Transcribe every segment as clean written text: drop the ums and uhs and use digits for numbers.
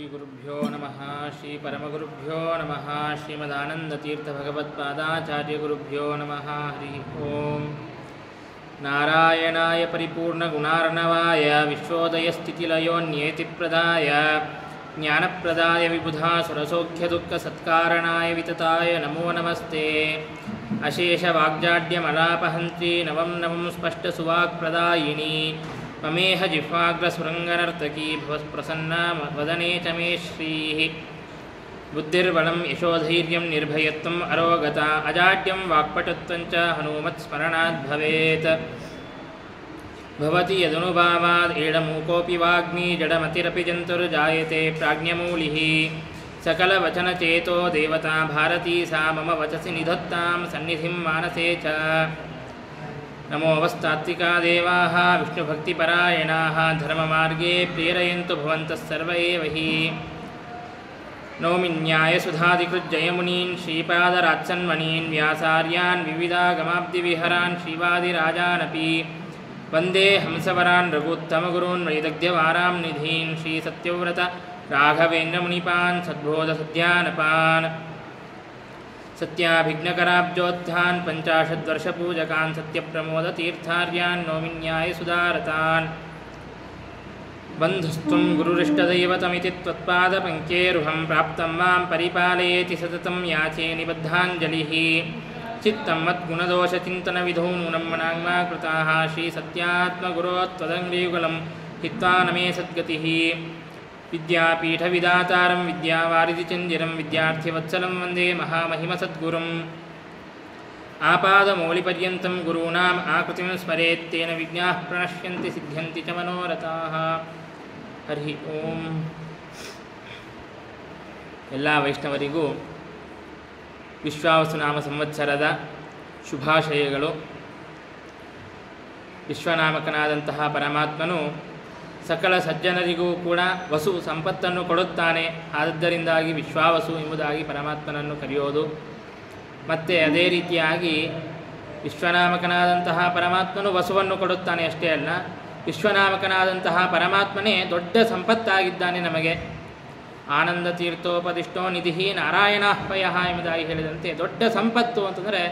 श्रीगुरुभ्यो नमः श्रीपरमगुरुभ्यो नमः श्रीमदानन्दतीर्थभगवत्पादाचार्यगुरुभ्यो नमः हरिः ओम् नारायणाय परिपूर्णगुणार्णवाय विश्वोदयस्थितिलयोन्येतिप्रदाय ज्ञानप्रदाय विबुधासुरसौख्यदुःखसत्कारणाय वितताय नमो नमस्ते अशेषवाग्जाड्यमलापहन्त्री नवं नवं स्पष्टसुवाक्प्रदायिनी ममेह जिह्वाग्रसुरङ्गनर्तकी भवत्प्रसन्ना वदने च मे श्रीः बुद्धिर्बलं यशोधैर्यं निर्भयत्वम् अरोगता अजाड्यं वाक्पटुत्वं च हनुमत्स्मरणात् भवेत् भवति यदनुभावाद् एडमूकोऽपि वाग्मी जडमतिरपि जन्तुर्जायते प्राज्ञमूलिः सकलवचनचेतो देवता भारती सा मम वचसि निधत्तां सन्निधिं मानसे च नमो वस्तात्विका देवाः विष्णुभक्तिपरायणाः धर्ममार्गे प्रेरयन्तु भवन्तः सर्व एव हि नौमि न्यायसुधादिकृज्जयमुनीन् श्रीपादरात्सन्मणीन् व्यासार्यान् विविधागमाब्धिविहरान् श्रीवादिराजानपि वन्दे हंसवरान् रघुत्तमगुरून् वैदग्ध्यवारां निधीन् श्रीसत्यव्रत राघवेन्द्रमुनिपान् सद्बोधसद्यानपान् सत्याभिघ्नकराब्जोत्थान् पञ्चाशद्वर्षपूजकान् सत्यप्रमोदतीर्थार्यान् नौमि न्यायसुधारतान् बन्धुस्त्वं गुरुरिष्टदैवतमिति त्वत्पादपङ्केरुहं प्राप्तं मां परिपालयेति सततं याचे निबद्धाञ्जलिः चित्तं मद्गुणदोषचिन्तनविधौ नूनं मनाङ्मा कृताः श्रीसत्यात्मगुरो त्वदङ्घ्रियुगलं हित्वा न मे सद्गतिः विद्यापीठविदातारं विद्यावारिधिचन्दिरं विद्यार्थिवत्सलं वन्दे महामहिमसद्गुरुम् आपादमौलिपर्यन्तं गुरूणाम् आकृतिं स्मरेत् तेन विघ्नाः प्रणश्यन्ति सिद्ध्यन्ति च मनोरथाः हरि ओम् ಎಲ್ಲ ವೈಷ್ಣವರಿಗೂ ವಿಶ್ವಾವಸುನಾಮ ಸಂವತ್ಸರದ ಶುಭಾಶಯಗಳು. ವಿಶ್ವನಾಮಕನಾದಂತಹ ಪರಮಾತ್ಮನು ಸಕಲ ಸಜ್ಜನರಿಗೂ ಕೂಡ ವಸು ಸಂಪತ್ತನ್ನು ಕೊಡುತ್ತಾನೆ. ಆದ್ದರಿಂದಾಗಿ ವಿಶ್ವಾವಸು ಎಂಬುದಾಗಿ ಪರಮಾತ್ಮನನ್ನು ಕರೆಯೋದು. ಮತ್ತು ಅದೇ ರೀತಿಯಾಗಿ ವಿಶ್ವನಾಮಕನಾದಂತಹ ಪರಮಾತ್ಮನು ವಸುವನ್ನು ಕೊಡುತ್ತಾನೆ ಅಷ್ಟೇ ಅಲ್ಲ, ವಿಶ್ವನಾಮಕನಾದಂತಹ ಪರಮಾತ್ಮನೇ ದೊಡ್ಡ ಸಂಪತ್ತಾಗಿದ್ದಾನೆ ನಮಗೆ. ಆನಂದ ತೀರ್ಥೋಪದಿಷ್ಟೋ ನಿಧಿ ನಾರಾಯಣಾಹ್ವಯ ಎಂಬುದಾಗಿ ಹೇಳಿದಂತೆ ದೊಡ್ಡ ಸಂಪತ್ತು ಅಂತಂದರೆ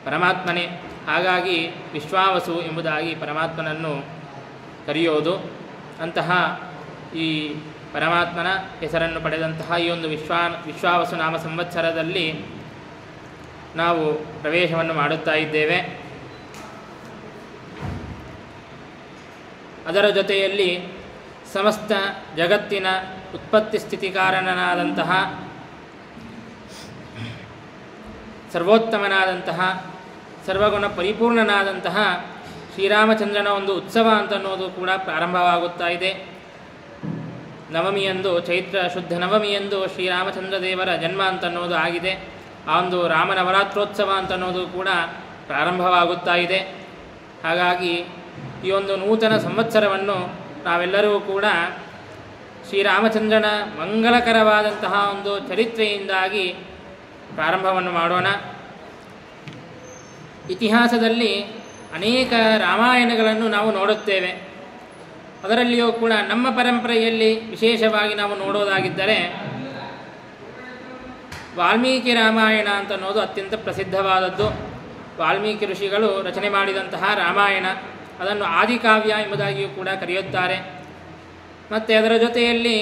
ಪರಮಾತ್ಮನೇ. ಹಾಗಾಗಿ ವಿಶ್ವಾವಸು ಎಂಬುದಾಗಿ ಪರಮಾತ್ಮನನ್ನು ಕರೆಯೋದು. ಅಂತಹ ಈ ಪರಮಾತ್ಮನ ಹೆಸರನ್ನು ಪಡೆದಂತಹ ಈ ಒಂದು ವಿಶ್ವಾವಸು ನಾಮ ಸಂವತ್ಸರದಲ್ಲಿ ನಾವು ಪ್ರವೇಶವನ್ನು ಮಾಡುತ್ತಾ ಇದ್ದೇವೆ. ಅದರ ಜೊತೆಯಲ್ಲಿ ಸಮಸ್ತ ಜಗತ್ತಿನ ಉತ್ಪತ್ತಿ ಸ್ಥಿತಿ ಕಾರಣನಾದಂತಹ ಸರ್ವೋತ್ತಮನಾದಂತಹ ಸರ್ವಗುಣ ಪರಿಪೂರ್ಣನಾದಂತಹ ಶ್ರೀರಾಮಚಂದ್ರನ ಒಂದು ಉತ್ಸವ ಅಂತನ್ನೋದು ಕೂಡ ಪ್ರಾರಂಭವಾಗುತ್ತಾ ಇದೆ. ನವಮಿಯಂದು, ಚೈತ್ರ ಶುದ್ಧ ನವಮಿಯಂದು ಶ್ರೀರಾಮಚಂದ್ರ ದೇವರ ಜನ್ಮ ಅಂತನ್ನೋದು ಆಗಿದೆ. ಆ ಒಂದು ರಾಮನವರಾತ್ರೋತ್ಸವ ಅಂತನ್ನೋದು ಕೂಡ ಪ್ರಾರಂಭವಾಗುತ್ತಾ ಇದೆ. ಹಾಗಾಗಿ ಈ ಒಂದು ನೂತನ ಸಂವತ್ಸರವನ್ನು ನಾವೆಲ್ಲರೂ ಕೂಡ ಶ್ರೀರಾಮಚಂದ್ರನ ಮಂಗಲಕರವಾದಂತಹ ಒಂದು ಚರಿತ್ರೆಯಿಂದಾಗಿ ಪ್ರಾರಂಭವನ್ನು ಮಾಡೋಣ. ಇತಿಹಾಸದಲ್ಲಿ ಅನೇಕ ರಾಮಾಯಣಗಳನ್ನು ನಾವು ನೋಡುತ್ತೇವೆ. ಅದರಲ್ಲಿಯೂ ಕೂಡ ನಮ್ಮ ಪರಂಪರೆಯಲ್ಲಿ ವಿಶೇಷವಾಗಿ ನಾವು ನೋಡೋದಾಗಿದ್ದರೆ ವಾಲ್ಮೀಕಿ ರಾಮಾಯಣ ಅಂತ ಅನ್ನೋದು ಅತ್ಯಂತ ಪ್ರಸಿದ್ಧವಾದದ್ದು. ವಾಲ್ಮೀಕಿ ಋಷಿಗಳು ರಚನೆ ಮಾಡಿದಂತಹ ರಾಮಾಯಣ, ಅದನ್ನು ಆದಿಕಾವ್ಯ ಎಂಬುದಾಗಿಯೂ ಕೂಡ ಕರೆಯುತ್ತಾರೆ. ಮತ್ತು ಅದರ ಜೊತೆಯಲ್ಲಿ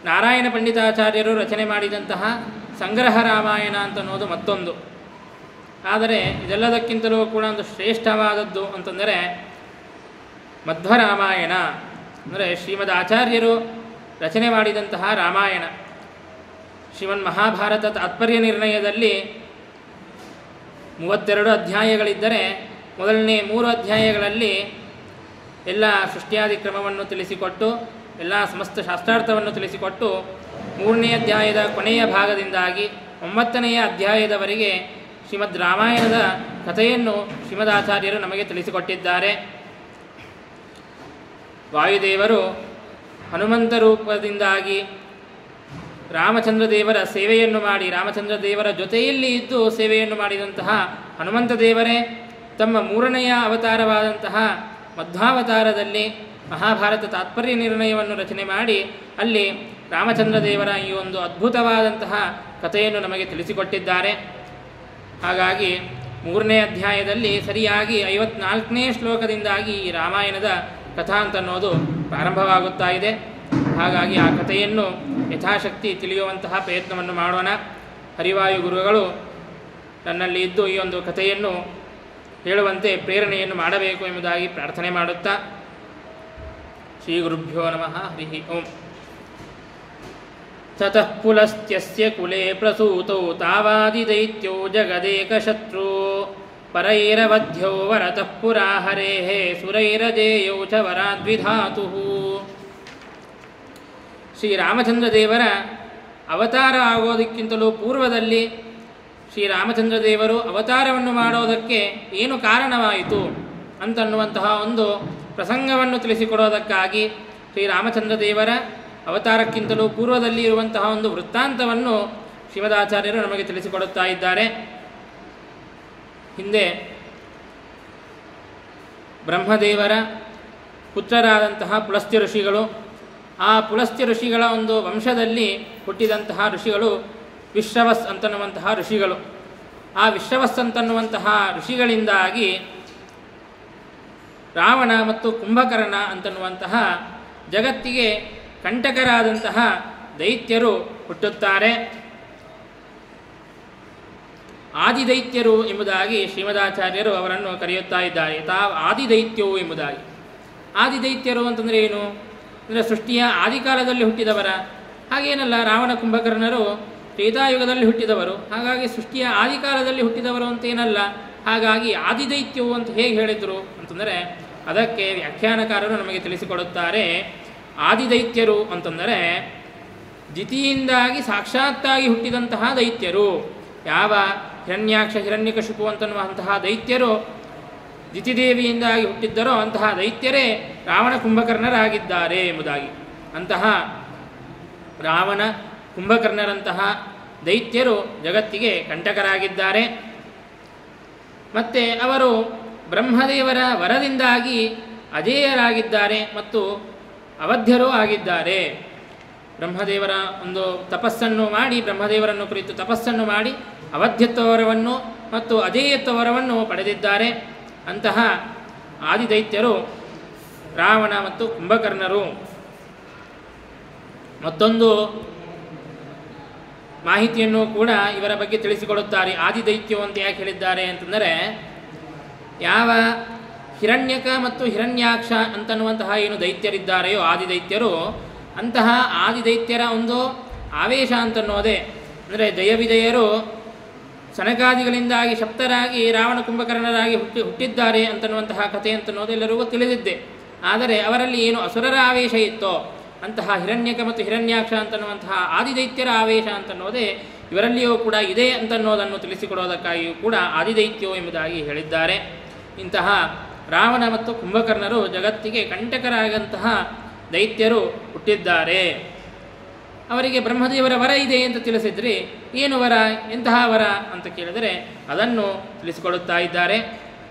ನಾರಾಯಣ ಪಂಡಿತಾಚಾರ್ಯರು ರಚನೆ ಮಾಡಿದಂತಹ ಸಂಗ್ರಹ ರಾಮಾಯಣ ಅಂತನ್ನೋದು ಮತ್ತೊಂದು. ಆದರೆ ಇದೆಲ್ಲದಕ್ಕಿಂತಲೂ ಕೂಡ ಒಂದು ಶ್ರೇಷ್ಠವಾದದ್ದು ಅಂತಂದರೆ ಮಧ್ವರಾಮಾಯಣ, ಅಂದರೆ ಶ್ರೀಮದ್ ಆಚಾರ್ಯರು ರಚನೆ ಮಾಡಿದಂತಹ ರಾಮಾಯಣ. ಶ್ರೀಮನ್ ಮಹಾಭಾರತ ತಾತ್ಪರ್ಯ ನಿರ್ಣಯದಲ್ಲಿ 32 ಅಧ್ಯಾಯಗಳಿದ್ದರೆ ಮೊದಲನೇ 3 ಅಧ್ಯಾಯಗಳಲ್ಲಿ ಎಲ್ಲ ಸೃಷ್ಟಿಯಾದಿ ಕ್ರಮವನ್ನು ತಿಳಿಸಿಕೊಟ್ಟು ಎಲ್ಲ ಸಮಸ್ತ ಶಾಸ್ತ್ರಾರ್ಥವನ್ನು ತಿಳಿಸಿಕೊಟ್ಟು 3ನೇ ಅಧ್ಯಾಯದ ಕೊನೆಯ ಭಾಗದಿಂದಾಗಿ 9ನೆಯ ಅಧ್ಯಾಯದವರೆಗೆ ಶ್ರೀಮದ್ ರಾಮಾಯಣದ ಕಥೆಯನ್ನು ಶ್ರೀಮದಾಚಾರ್ಯರು ನಮಗೆ ತಿಳಿಸಿಕೊಟ್ಟಿದ್ದಾರೆ. ವಾಯುದೇವರು ಹನುಮಂತ ರೂಪದಿಂದಾಗಿ ರಾಮಚಂದ್ರ ದೇವರ ಸೇವೆಯನ್ನು ಮಾಡಿ, ರಾಮಚಂದ್ರ ದೇವರ ಜೊತೆಯಲ್ಲಿ ಇದ್ದು ಸೇವೆಯನ್ನು ಮಾಡಿದಂತಹ ಹನುಮಂತ ದೇವರೇ ತಮ್ಮ 3ನೆಯ ಅವತಾರವಾದಂತಹ ಮಧ್ವಾವತಾರದಲ್ಲಿ ಮಹಾಭಾರತ ತಾತ್ಪರ್ಯ ನಿರ್ಣಯವನ್ನು ರಚನೆ ಮಾಡಿ ಅಲ್ಲಿ ರಾಮಚಂದ್ರ ದೇವರ ಈ ಒಂದು ಅದ್ಭುತವಾದಂತಹ ಕಥೆಯನ್ನು ನಮಗೆ ತಿಳಿಸಿಕೊಟ್ಟಿದ್ದಾರೆ. ಹಾಗಾಗಿ 3ನೇ ಅಧ್ಯಾಯದಲ್ಲಿ ಸರಿಯಾಗಿ 54ನೇ ಶ್ಲೋಕದಿಂದಾಗಿ ಈ ರಾಮಾಯಣದ ಕಥಾ ಅಂತ ಅನ್ನೋದು ಪ್ರಾರಂಭವಾಗುತ್ತಾ ಇದೆ. ಹಾಗಾಗಿ ಆ ಕಥೆಯನ್ನು ಯಥಾಶಕ್ತಿ ತಿಳಿಯುವಂತಹ ಪ್ರಯತ್ನವನ್ನು ಮಾಡೋಣ. ಹರಿವಾಯು ಗುರುಗಳು ನನ್ನಲ್ಲಿ ಇದ್ದು ಈ ಒಂದು ಕಥೆಯನ್ನು ಹೇಳುವಂತೆ ಪ್ರೇರಣೆಯನ್ನು ಮಾಡಬೇಕು ಎಂಬುದಾಗಿ ಪ್ರಾರ್ಥನೆ ಮಾಡುತ್ತಾ ಶ್ರೀ ಗುರುಭ್ಯೋ ನಮಃ. ಹರಿ ಓಂ. ತತಃ ಪುಲಸ್ತ್ಯಸ್ಯ ಕುಲೇ ಪ್ರಸೂತೌ ತಾವಾದಿದೈತ್ಯೋ ಜಗದೇಕಶತ್ರು ಪರೈರವಧ್ಯೋ ವರತಃ ಪುರಾ ಹರೇಃ ಸುರೈರಜೇಯೌ ಚ ವರಾದ್ವಿಧಾತುಃ. ಶ್ರೀರಾಮಚಂದ್ರ ದೇವರ ಅವತಾರ ಆಗೋದಕ್ಕಿಂತಲೂ ಪೂರ್ವದಲ್ಲಿ ಶ್ರೀರಾಮಚಂದ್ರ ದೇವರು ಅವತಾರವನ್ನು ಮಾಡೋದಕ್ಕೆ ಏನು ಕಾರಣವಾಯಿತು ಅಂತನ್ನುವಂತಹ ಒಂದು ಪ್ರಸಂಗವನ್ನು ತಿಳಿಸಿಕೊಡೋದಕ್ಕಾಗಿ ಶ್ರೀರಾಮಚಂದ್ರ ದೇವರ ಅವತಾರಕ್ಕಿಂತಲೂ ಪೂರ್ವದಲ್ಲಿ ಇರುವಂತಹ ಒಂದು ವೃತ್ತಾಂತವನ್ನು ಶ್ರೀಮದಾಚಾರ್ಯರು ನಮಗೆ ತಿಳಿಸಿಕೊಡುತ್ತಾ ಇದ್ದಾರೆ. ಹಿಂದೆ ಬ್ರಹ್ಮದೇವರ ಪುತ್ರರಾದಂತಹ ಪುಲಸ್ತ್ಯ ಋಷಿಗಳು, ಆ ಪುಲಸ್ತ್ಯ ಋಷಿಗಳ ಒಂದು ವಂಶದಲ್ಲಿ ಹುಟ್ಟಿದಂತಹ ಋಷಿಗಳು ವಿಶ್ರವಸ್ ಅಂತನ್ನುವಂತಹ ಋಷಿಗಳು. ಆ ವಿಶ್ರವಸ್ ಅಂತನ್ನುವಂತಹ ಋಷಿಗಳಿಂದಾಗಿ ರಾವಣ ಮತ್ತು ಕುಂಭಕರ್ಣ ಅಂತನ್ನುವಂತಹ ಜಗತ್ತಿಗೆ ಕಂಟಕರಾದಂತಹ ದೈತ್ಯರು ಹುಟ್ಟುತ್ತಾರೆ. ಆದಿದೈತ್ಯರು ಎಂಬುದಾಗಿ ಶ್ರೀಮದಾಚಾರ್ಯರು ಅವರನ್ನು ಕರೆಯುತ್ತಾ ಇದ್ದಾರೆ. ಆದಿದೈತ್ಯವು ಎಂಬುದಾಗಿ. ಆದಿದೈತ್ಯರು ಅಂತಂದರೆ ಏನು ಅಂದರೆ ಸೃಷ್ಟಿಯ ಆದಿಕಾಲದಲ್ಲಿ ಹುಟ್ಟಿದವರ ಹಾಗೇನಲ್ಲ. ರಾವಣ ಕುಂಭಕರ್ಣರು ತ್ರೇತಾಯುಗದಲ್ಲಿ ಹುಟ್ಟಿದವರು, ಹಾಗಾಗಿ ಸೃಷ್ಟಿಯ ಆದಿಕಾಲದಲ್ಲಿ ಹುಟ್ಟಿದವರು ಅಂತೇನಲ್ಲ. ಹಾಗಾಗಿ ಆದಿದೈತ್ಯವು ಅಂತ ಹೇಗೆ ಹೇಳಿದರು ಅಂತಂದರೆ ಅದಕ್ಕೆ ವ್ಯಾಖ್ಯಾನಕಾರರು ನಮಗೆ ತಿಳಿಸಿಕೊಡುತ್ತಾರೆ. ಆದಿದೈತ್ಯರು ಅಂತಂದರೆ ದ್ವಿತೀಯಿಂದಾಗಿ ಸಾಕ್ಷಾತ್ತಾಗಿ ಹುಟ್ಟಿದಂತಹ ದೈತ್ಯರು. ಯಾವ ಹಿರಣ್ಯಾಕ್ಷ ಹಿರಣ್ಯಕಶಿಪು ಅಂತನ್ನುವಂತಹ ದೈತ್ಯರು ದಿತಿದೇವಿಯಿಂದಾಗಿ ಹುಟ್ಟಿದ್ದರೋ ಅಂತಹ ದೈತ್ಯರೇ ರಾವಣ ಕುಂಭಕರ್ಣರಾಗಿದ್ದಾರೆ ಎಂಬುದಾಗಿ. ಅಂತಹ ರಾವಣ ಕುಂಭಕರ್ಣರಂತಹ ದೈತ್ಯರು ಜಗತ್ತಿಗೆ ಕಂಟಕರಾಗಿದ್ದಾರೆ. ಮತ್ತು ಅವರು ಬ್ರಹ್ಮದೇವರ ವರದಿಂದಾಗಿ ಅಜೇಯರಾಗಿದ್ದಾರೆ ಮತ್ತು ಅವಧ್ಯರೂ ಆಗಿದ್ದಾರೆ. ಬ್ರಹ್ಮದೇವರ ಒಂದು ತಪಸ್ಸನ್ನು ಮಾಡಿ, ಬ್ರಹ್ಮದೇವರನ್ನು ಕುರಿತು ತಪಸ್ಸನ್ನು ಮಾಡಿ ಅವಧ್ಯತ್ವವರವನ್ನು ಮತ್ತು ಅಜೇಯತ್ವವರವನ್ನು ಪಡೆದಿದ್ದಾರೆ. ಅಂತಹ ಆದಿದೈತ್ಯರು ರಾವಣ ಮತ್ತು ಕುಂಭಕರ್ಣರು. ಮತ್ತೊಂದು ಮಾಹಿತಿಯನ್ನು ಕೂಡ ಇವರ ಬಗ್ಗೆ ತಿಳಿಸಿಕೊಡುತ್ತಾರೆ. ಆದಿದೈತ್ಯವು ಅಂತ ಯಾಕೆ ಹೇಳಿದ್ದಾರೆ ಅಂತಂದರೆ, ಯಾವ ಹಿರಣ್ಯಕ ಮತ್ತು ಹಿರಣ್ಯಾಕ್ಷ ಅಂತನ್ನುವಂತಹ ಏನು ದೈತ್ಯರಿದ್ದಾರೆಯೋ ಆದಿದೈತ್ಯರು, ಅಂತಹ ಆದಿದೈತ್ಯರ ಒಂದು ಆವೇಶ ಅಂತನ್ನೋದೇ ಅಂದರೆ ಜಯವಿಜಯರು ಸನಕಾದಿಗಳಿಂದಾಗಿ ಶಪ್ತರಾಗಿ ರಾವಣ ಕುಂಭಕರ್ಣರಾಗಿ ಹುಟ್ಟಿದ್ದಾರೆ ಅಂತನ್ನುವಂತಹ ಕಥೆ ಅಂತನ್ನೋದು ಎಲ್ಲರಿಗೂ ತಿಳಿದಿದ್ದೆ. ಆದರೆ ಅವರಲ್ಲಿ ಏನು ಅಸುರರ ಆವೇಶ ಇತ್ತೋ ಅಂತಹ ಹಿರಣ್ಯಕ ಮತ್ತು ಹಿರಣ್ಯಾಕ್ಷ ಅಂತನ್ನುವಂತಹ ಆದಿದೈತ್ಯರ ಆವೇಶ ಅಂತನ್ನೋದೇ ಇವರಲ್ಲಿಯೂ ಕೂಡ ಇದೆ ಅಂತನ್ನೋದನ್ನು ತಿಳಿಸಿಕೊಡೋದಕ್ಕಾಗಿಯೂ ಕೂಡ ಆದಿದೈತ್ಯೋ ಎಂಬುದಾಗಿ ಹೇಳಿದ್ದಾರೆ. ಇಂತಹ ರಾವಣ ಮತ್ತು ಕುಂಭಕರ್ಣರು ಜಗತ್ತಿಗೆ ಕಂಟಕರಾಗಂತಹ ದೈತ್ಯರು ಹುಟ್ಟಿದ್ದಾರೆ. ಅವರಿಗೆ ಬ್ರಹ್ಮದೇವರ ವರ ಇದೆ ಅಂತ ತಿಳಿಸಿದ್ರಿ. ಏನು ವರ, ಎಂತಹ ವರ ಅಂತ ಕೇಳಿದರೆ ಅದನ್ನು ತಿಳಿಸಿಕೊಡುತ್ತಾ ಇದ್ದಾರೆ.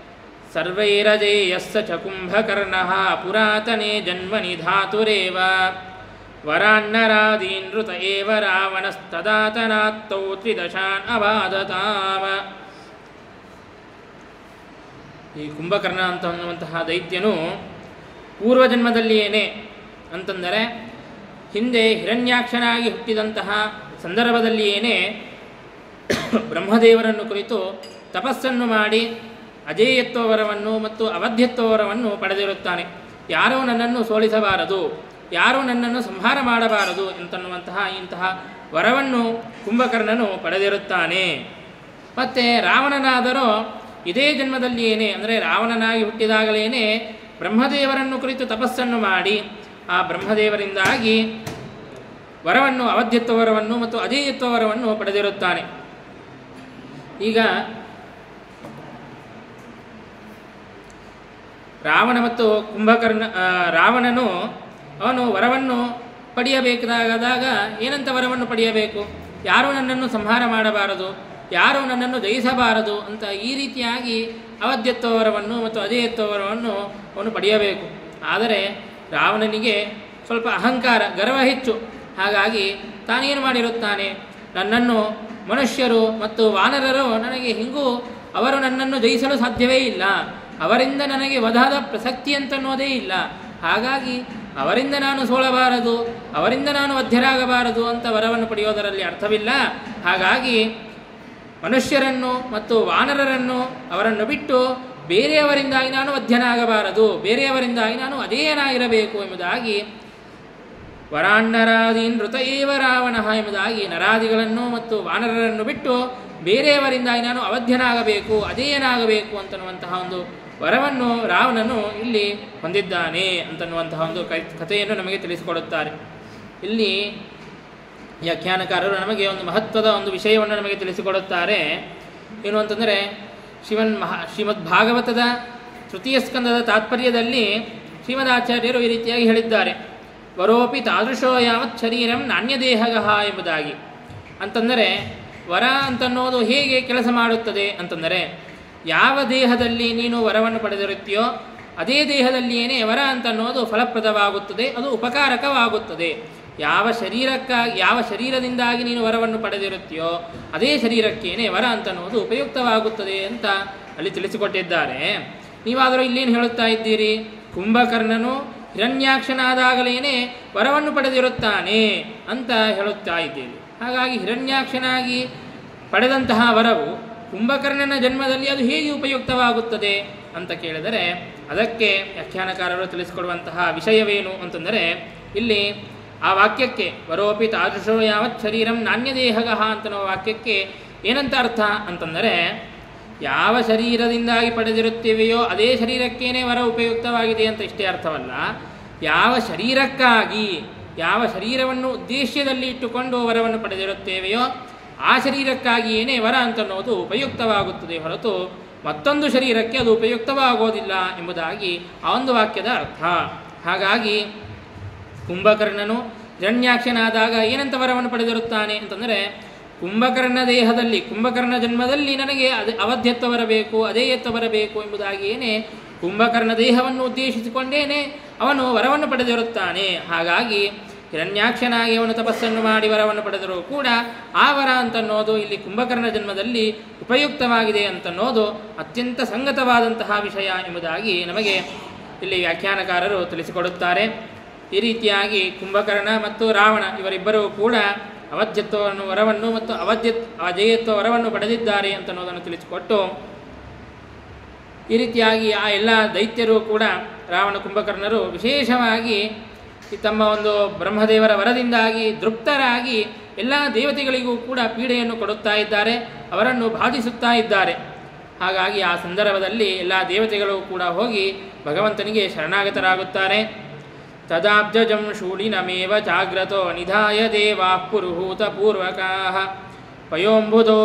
ಸರ್ವೈರಜೇಯಸ್ಸ ಚ ಕುಂಭಕರ್ಣಃ ಪುರಾತನೇ ಜನ್ಮನಿ ಧಾತುರೇವ ವರಾನ್ನರಾದೀನೃತ ಏವ ರಾವಣಸ್ತದಾತನಾತ್ತೌ ತ್ರಿದಶಾನ್ ಅಬಾಧತಾಮ. ಈ ಕುಂಭಕರ್ಣ ಅಂತ ಅನ್ನುವಂತಹ ದೈತ್ಯನು ಪೂರ್ವಜನ್ಮದಲ್ಲಿಯೇನೆ ಅಂತಂದರೆ ಹಿಂದೆ ಹಿರಣ್ಯಾಕ್ಷನಾಗಿ ಹುಟ್ಟಿದಂತಹ ಸಂದರ್ಭದಲ್ಲಿಯೇನೆ ಬ್ರಹ್ಮದೇವರನ್ನು ಕುರಿತು ತಪಸ್ಸನ್ನು ಮಾಡಿ ಅಜೇಯತ್ವವರವನ್ನು ಮತ್ತು ಅವಧ್ಯತ್ವವರವನ್ನು ಪಡೆದಿರುತ್ತಾನೆ. ಯಾರೂ ನನ್ನನ್ನು ಸೋಲಿಸಬಾರದು, ಯಾರೂ ನನ್ನನ್ನು ಸಂಹಾರ ಮಾಡಬಾರದು ಅಂತನ್ನುವಂತಹ ಇಂತಹ ವರವನ್ನು ಕುಂಭಕರ್ಣನು ಪಡೆದಿರುತ್ತಾನೆ. ಮತ್ತು ರಾವಣನಾದರೂ ಇದೇ ಜನ್ಮದಲ್ಲಿಯೇನೆ ಅಂದರೆ ರಾವಣನಾಗಿ ಹುಟ್ಟಿದಾಗಲೇ ಬ್ರಹ್ಮದೇವರನ್ನು ಕುರಿತು ತಪಸ್ಸನ್ನು ಮಾಡಿ ಆ ಬ್ರಹ್ಮದೇವರಿಂದಾಗಿ ವರವನ್ನು ಅವಧ್ಯತ್ವವರವನ್ನು ಮತ್ತು ಅಜೇಯತ್ವವರವನ್ನು ಪಡೆದಿರುತ್ತಾನೆ. ಈಗ ರಾವಣ ಮತ್ತು ರಾವಣನು ಅವನು ವರವನ್ನು ಪಡೆಯಬೇಕಾದಾಗ ಏನಂತ ವರವನ್ನು ಪಡೆಯಬೇಕು? ಯಾರೂ ನನ್ನನ್ನು ಸಂಹಾರ ಮಾಡಬಾರದು, ಯಾರೂ ನನ್ನನ್ನು ಜಯಿಸಬಾರದು ಅಂತ ಈ ರೀತಿಯಾಗಿ ಅವಧ್ಯತ್ವವರವನ್ನು ಮತ್ತು ಅಜೇಯತ್ವವರವನ್ನು ಅವನು ಪಡೆಯಬೇಕು. ಆದರೆ ರಾವಣನಿಗೆ ಸ್ವಲ್ಪ ಅಹಂಕಾರ, ಗರ್ವ ಹೆಚ್ಚು. ಹಾಗಾಗಿ ತಾನೇನು ಮಾಡಿರುತ್ತಾನೆ, ನನ್ನನ್ನು ಮನುಷ್ಯರು ಮತ್ತು ವಾನರರು ನನಗೆ ಅವರು ನನ್ನನ್ನು ಜಯಿಸಲು ಸಾಧ್ಯವೇ ಇಲ್ಲ, ಅವರಿಂದ ನನಗೆ ವಧದ ಪ್ರಸಕ್ತಿ ಅಂತನ್ನೋದೇ ಇಲ್ಲ. ಹಾಗಾಗಿ ಅವರಿಂದ ನಾನು ಸೋಲಬಾರದು, ಅವರಿಂದ ನಾನು ವಧ್ಯರಾಗಬಾರದು ಅಂತ ವರವನ್ನು ಪಡೆಯೋದರಲ್ಲಿ ಅರ್ಥವಿಲ್ಲ. ಹಾಗಾಗಿ ಮನುಷ್ಯರನ್ನು ಮತ್ತು ವಾನರರನ್ನು ಅವರನ್ನು ಬಿಟ್ಟು ಬೇರೆಯವರಿಂದಾಗಿ ನಾನು ವಧ್ಯನಾಗಬಾರದು, ಬೇರೆಯವರಿಂದಾಗಿ ನಾನು ಅಧೇಯನಾಗಿರಬೇಕು ಎಂಬುದಾಗಿ ವರಾನ್ನರಾದೀನ್ ಋತ ಏವ ರಾವಣ ಎಂಬುದಾಗಿ ನರಾದಿಗಳನ್ನು ಮತ್ತು ವಾನರರನ್ನು ಬಿಟ್ಟು ಬೇರೆಯವರಿಂದಾಗಿ ನಾನು ಅವಧ್ಯನಾಗಬೇಕು, ಅಧೇಯನಾಗಬೇಕು ಅಂತನ್ನುವಂತಹ ಒಂದು ವರವನ್ನು ರಾವಣನು ಇಲ್ಲಿ ಹೊಂದಿದ್ದಾನೆ ಅಂತನ್ನುವಂತಹ ಒಂದು ಕಥೆಯನ್ನು ನಮಗೆ ತಿಳಿಸಿಕೊಡುತ್ತಾರೆ. ಇಲ್ಲಿ ವ್ಯಾಖ್ಯಾನಕಾರರು ನಮಗೆ ಒಂದು ಮಹತ್ವದ ಒಂದು ವಿಷಯವನ್ನು ನಮಗೆ ತಿಳಿಸಿಕೊಡುತ್ತಾರೆ. ಏನು ಅಂತಂದರೆ, ಶ್ರೀಮದ್ ಭಾಗವತದ ತೃತೀಯ ಸ್ಕಂದದ ತಾತ್ಪರ್ಯದಲ್ಲಿ ಶ್ರೀಮದಾಚಾರ್ಯರು ಈ ರೀತಿಯಾಗಿ ಹೇಳಿದ್ದಾರೆ, ವರೋಪಿ ತಾದೃಶೋ ಯಾವತ್ ಶರೀರಂ ನಾಣ್ಯದೇಹಗಃ ಎಂಬುದಾಗಿ. ಅಂತಂದರೆ ವರ ಅಂತನ್ನೋದು ಹೇಗೆ ಕೆಲಸ ಮಾಡುತ್ತದೆ ಅಂತಂದರೆ, ಯಾವ ದೇಹದಲ್ಲಿ ನೀನು ವರವನ್ನು ಪಡೆದಿರುತ್ತೀಯೋ ಅದೇ ದೇಹದಲ್ಲಿಯೇ ವರ ಅಂತನ್ನೋದು ಫಲಪ್ರದವಾಗುತ್ತದೆ, ಅದು ಉಪಕಾರಕವಾಗುತ್ತದೆ. ಯಾವ ಶರೀರದಿಂದಾಗಿ ನೀನು ವರವನ್ನು ಪಡೆದಿರುತ್ತೀಯೋ ಅದೇ ಶರೀರಕ್ಕೇನೆ ವರ ಅಂತನ್ನೋದು ಉಪಯುಕ್ತವಾಗುತ್ತದೆ ಅಂತ ಅಲ್ಲಿ ತಿಳಿಸಿಕೊಟ್ಟಿದ್ದಾರೆ. ನೀವಾದರೂ ಇಲ್ಲೇನು ಹೇಳುತ್ತಾ ಇದ್ದೀರಿ, ಕುಂಭಕರ್ಣನು ಹಿರಣ್ಯಾಕ್ಷನಾದಾಗಲೇನೆ ವರವನ್ನು ಪಡೆದಿರುತ್ತಾನೆ ಅಂತ ಹೇಳುತ್ತಾ ಇದ್ದೀರಿ. ಹಾಗಾಗಿ ಹಿರಣ್ಯಾಕ್ಷನಾಗಿ ಪಡೆದಂತಹ ವರವು ಕುಂಭಕರ್ಣನ ಜನ್ಮದಲ್ಲಿ ಅದು ಹೇಗೆ ಉಪಯುಕ್ತವಾಗುತ್ತದೆ ಅಂತ ಕೇಳಿದರೆ, ಅದಕ್ಕೆ ವ್ಯಾಖ್ಯಾನಕಾರರು ತಿಳಿಸಿಕೊಡುವಂತಹ ವಿಷಯವೇನು ಅಂತಂದರೆ, ಇಲ್ಲಿ ಆ ವಾಕ್ಯಕ್ಕೆ ವರೋಪಿ ತಾದೃಶೋ ಯಾವತ್ ಶರೀರಂ ನಾಣ್ಯದೇಹಗಃ ಅಂತನೋ ವಾಕ್ಯಕ್ಕೆ ಏನಂತ ಅರ್ಥ ಅಂತಂದರೆ, ಯಾವ ಶರೀರದಿಂದಾಗಿ ಪಡೆದಿರುತ್ತೇವೆಯೋ ಅದೇ ಶರೀರಕ್ಕೇನೆ ವರ ಉಪಯುಕ್ತವಾಗಿದೆ ಅಂತ ಇಷ್ಟೇ ಅರ್ಥವಲ್ಲ, ಯಾವ ಶರೀರಕ್ಕಾಗಿ, ಯಾವ ಶರೀರವನ್ನು ಉದ್ದೇಶದಲ್ಲಿ ಇಟ್ಟುಕೊಂಡು ವರವನ್ನು ಪಡೆದಿರುತ್ತೇವೆಯೋ ಆ ಶರೀರಕ್ಕಾಗಿಯೇ ವರ ಅಂತನ್ನೋದು ಉಪಯುಕ್ತವಾಗುತ್ತದೆ ಹೊರತು ಮತ್ತೊಂದು ಶರೀರಕ್ಕೆ ಅದು ಉಪಯುಕ್ತವಾಗೋದಿಲ್ಲ ಎಂಬುದಾಗಿ ಆ ಒಂದು ವಾಕ್ಯದ ಅರ್ಥ. ಹಾಗಾಗಿ ಕುಂಭಕರ್ಣನು ಹಿರಣ್ಯಾಕ್ಷನಾದಾಗ ಏನಂತ ವರವನ್ನು ಪಡೆದಿರುತ್ತಾನೆ ಅಂತಂದರೆ, ಕುಂಭಕರ್ಣ ದೇಹದಲ್ಲಿ, ಕುಂಭಕರ್ಣ ಜನ್ಮದಲ್ಲಿ ನನಗೆ ಅವಧ್ಯತ್ವ ಬರಬೇಕು, ಅಧೇಯತ್ವ ಬರಬೇಕು ಎಂಬುದಾಗಿಯೇ ಕುಂಭಕರ್ಣ ದೇಹವನ್ನು ಉದ್ದೇಶಿಸಿಕೊಂಡೇನೆ ಅವನು ವರವನ್ನು ಪಡೆದಿರುತ್ತಾನೆ. ಹಾಗಾಗಿ ಹಿರಣ್ಯಾಕ್ಷನಾಗಿ ಅವನು ತಪಸ್ಸನ್ನು ಮಾಡಿ ವರವನ್ನು ಪಡೆದರೂ ಕೂಡ ಆ ವರ ಅಂತನ್ನೋದು ಇಲ್ಲಿ ಕುಂಭಕರ್ಣ ಜನ್ಮದಲ್ಲಿ ಉಪಯುಕ್ತವಾಗಿದೆ ಅಂತನ್ನೋದು ಅತ್ಯಂತ ಸಂಗತವಾದಂತಹ ವಿಷಯ ಎಂಬುದಾಗಿ ನಮಗೆ ಇಲ್ಲಿ ವ್ಯಾಖ್ಯಾನಕಾರರು ತಿಳಿಸಿಕೊಡುತ್ತಾರೆ. ಈ ರೀತಿಯಾಗಿ ಕುಂಭಕರ್ಣ ಮತ್ತು ರಾವಣ ಇವರಿಬ್ಬರೂ ಕೂಡ ಅವಧ್ಯತ್ವವನ್ನು ವರವನ್ನು ಮತ್ತು ಅಜೇಯತ್ವ ವರವನ್ನು ಪಡೆದಿದ್ದಾರೆ ಅಂತನ್ನೋದನ್ನು ತಿಳಿಸಿಕೊಟ್ಟು, ಈ ರೀತಿಯಾಗಿ ಆ ಎಲ್ಲ ದೈತ್ಯರು ಕೂಡ ರಾವಣ ಕುಂಭಕರ್ಣರು ವಿಶೇಷವಾಗಿ ತಮ್ಮ ಒಂದು ಬ್ರಹ್ಮದೇವರ ವರದಿಂದಾಗಿ ತೃಪ್ತರಾಗಿ ಎಲ್ಲ ದೇವತೆಗಳಿಗೂ ಕೂಡ ಪೀಡೆಯನ್ನು ಕೊಡುತ್ತಾ ಇದ್ದಾರೆ, ಅವರನ್ನು ಬಾಧಿಸುತ್ತಾ ಇದ್ದಾರೆ. ಹಾಗಾಗಿ ಆ ಸಂದರ್ಭದಲ್ಲಿ ಎಲ್ಲ ದೇವತೆಗಳು ಕೂಡ ಹೋಗಿ ಭಗವಂತನಿಗೆ ಶರಣಾಗತರಾಗುತ್ತಾರೆ. ತದಾಬ್ಜಂ ಶೂಲಿನಮೇವ ಜಾಗ್ರತೋ ನಿಧಾಯ ದೇವಾ ಪುರುಹೂತ ಪೂರ್ವಕಾಃ ಪಯೋಂಬುಧೋ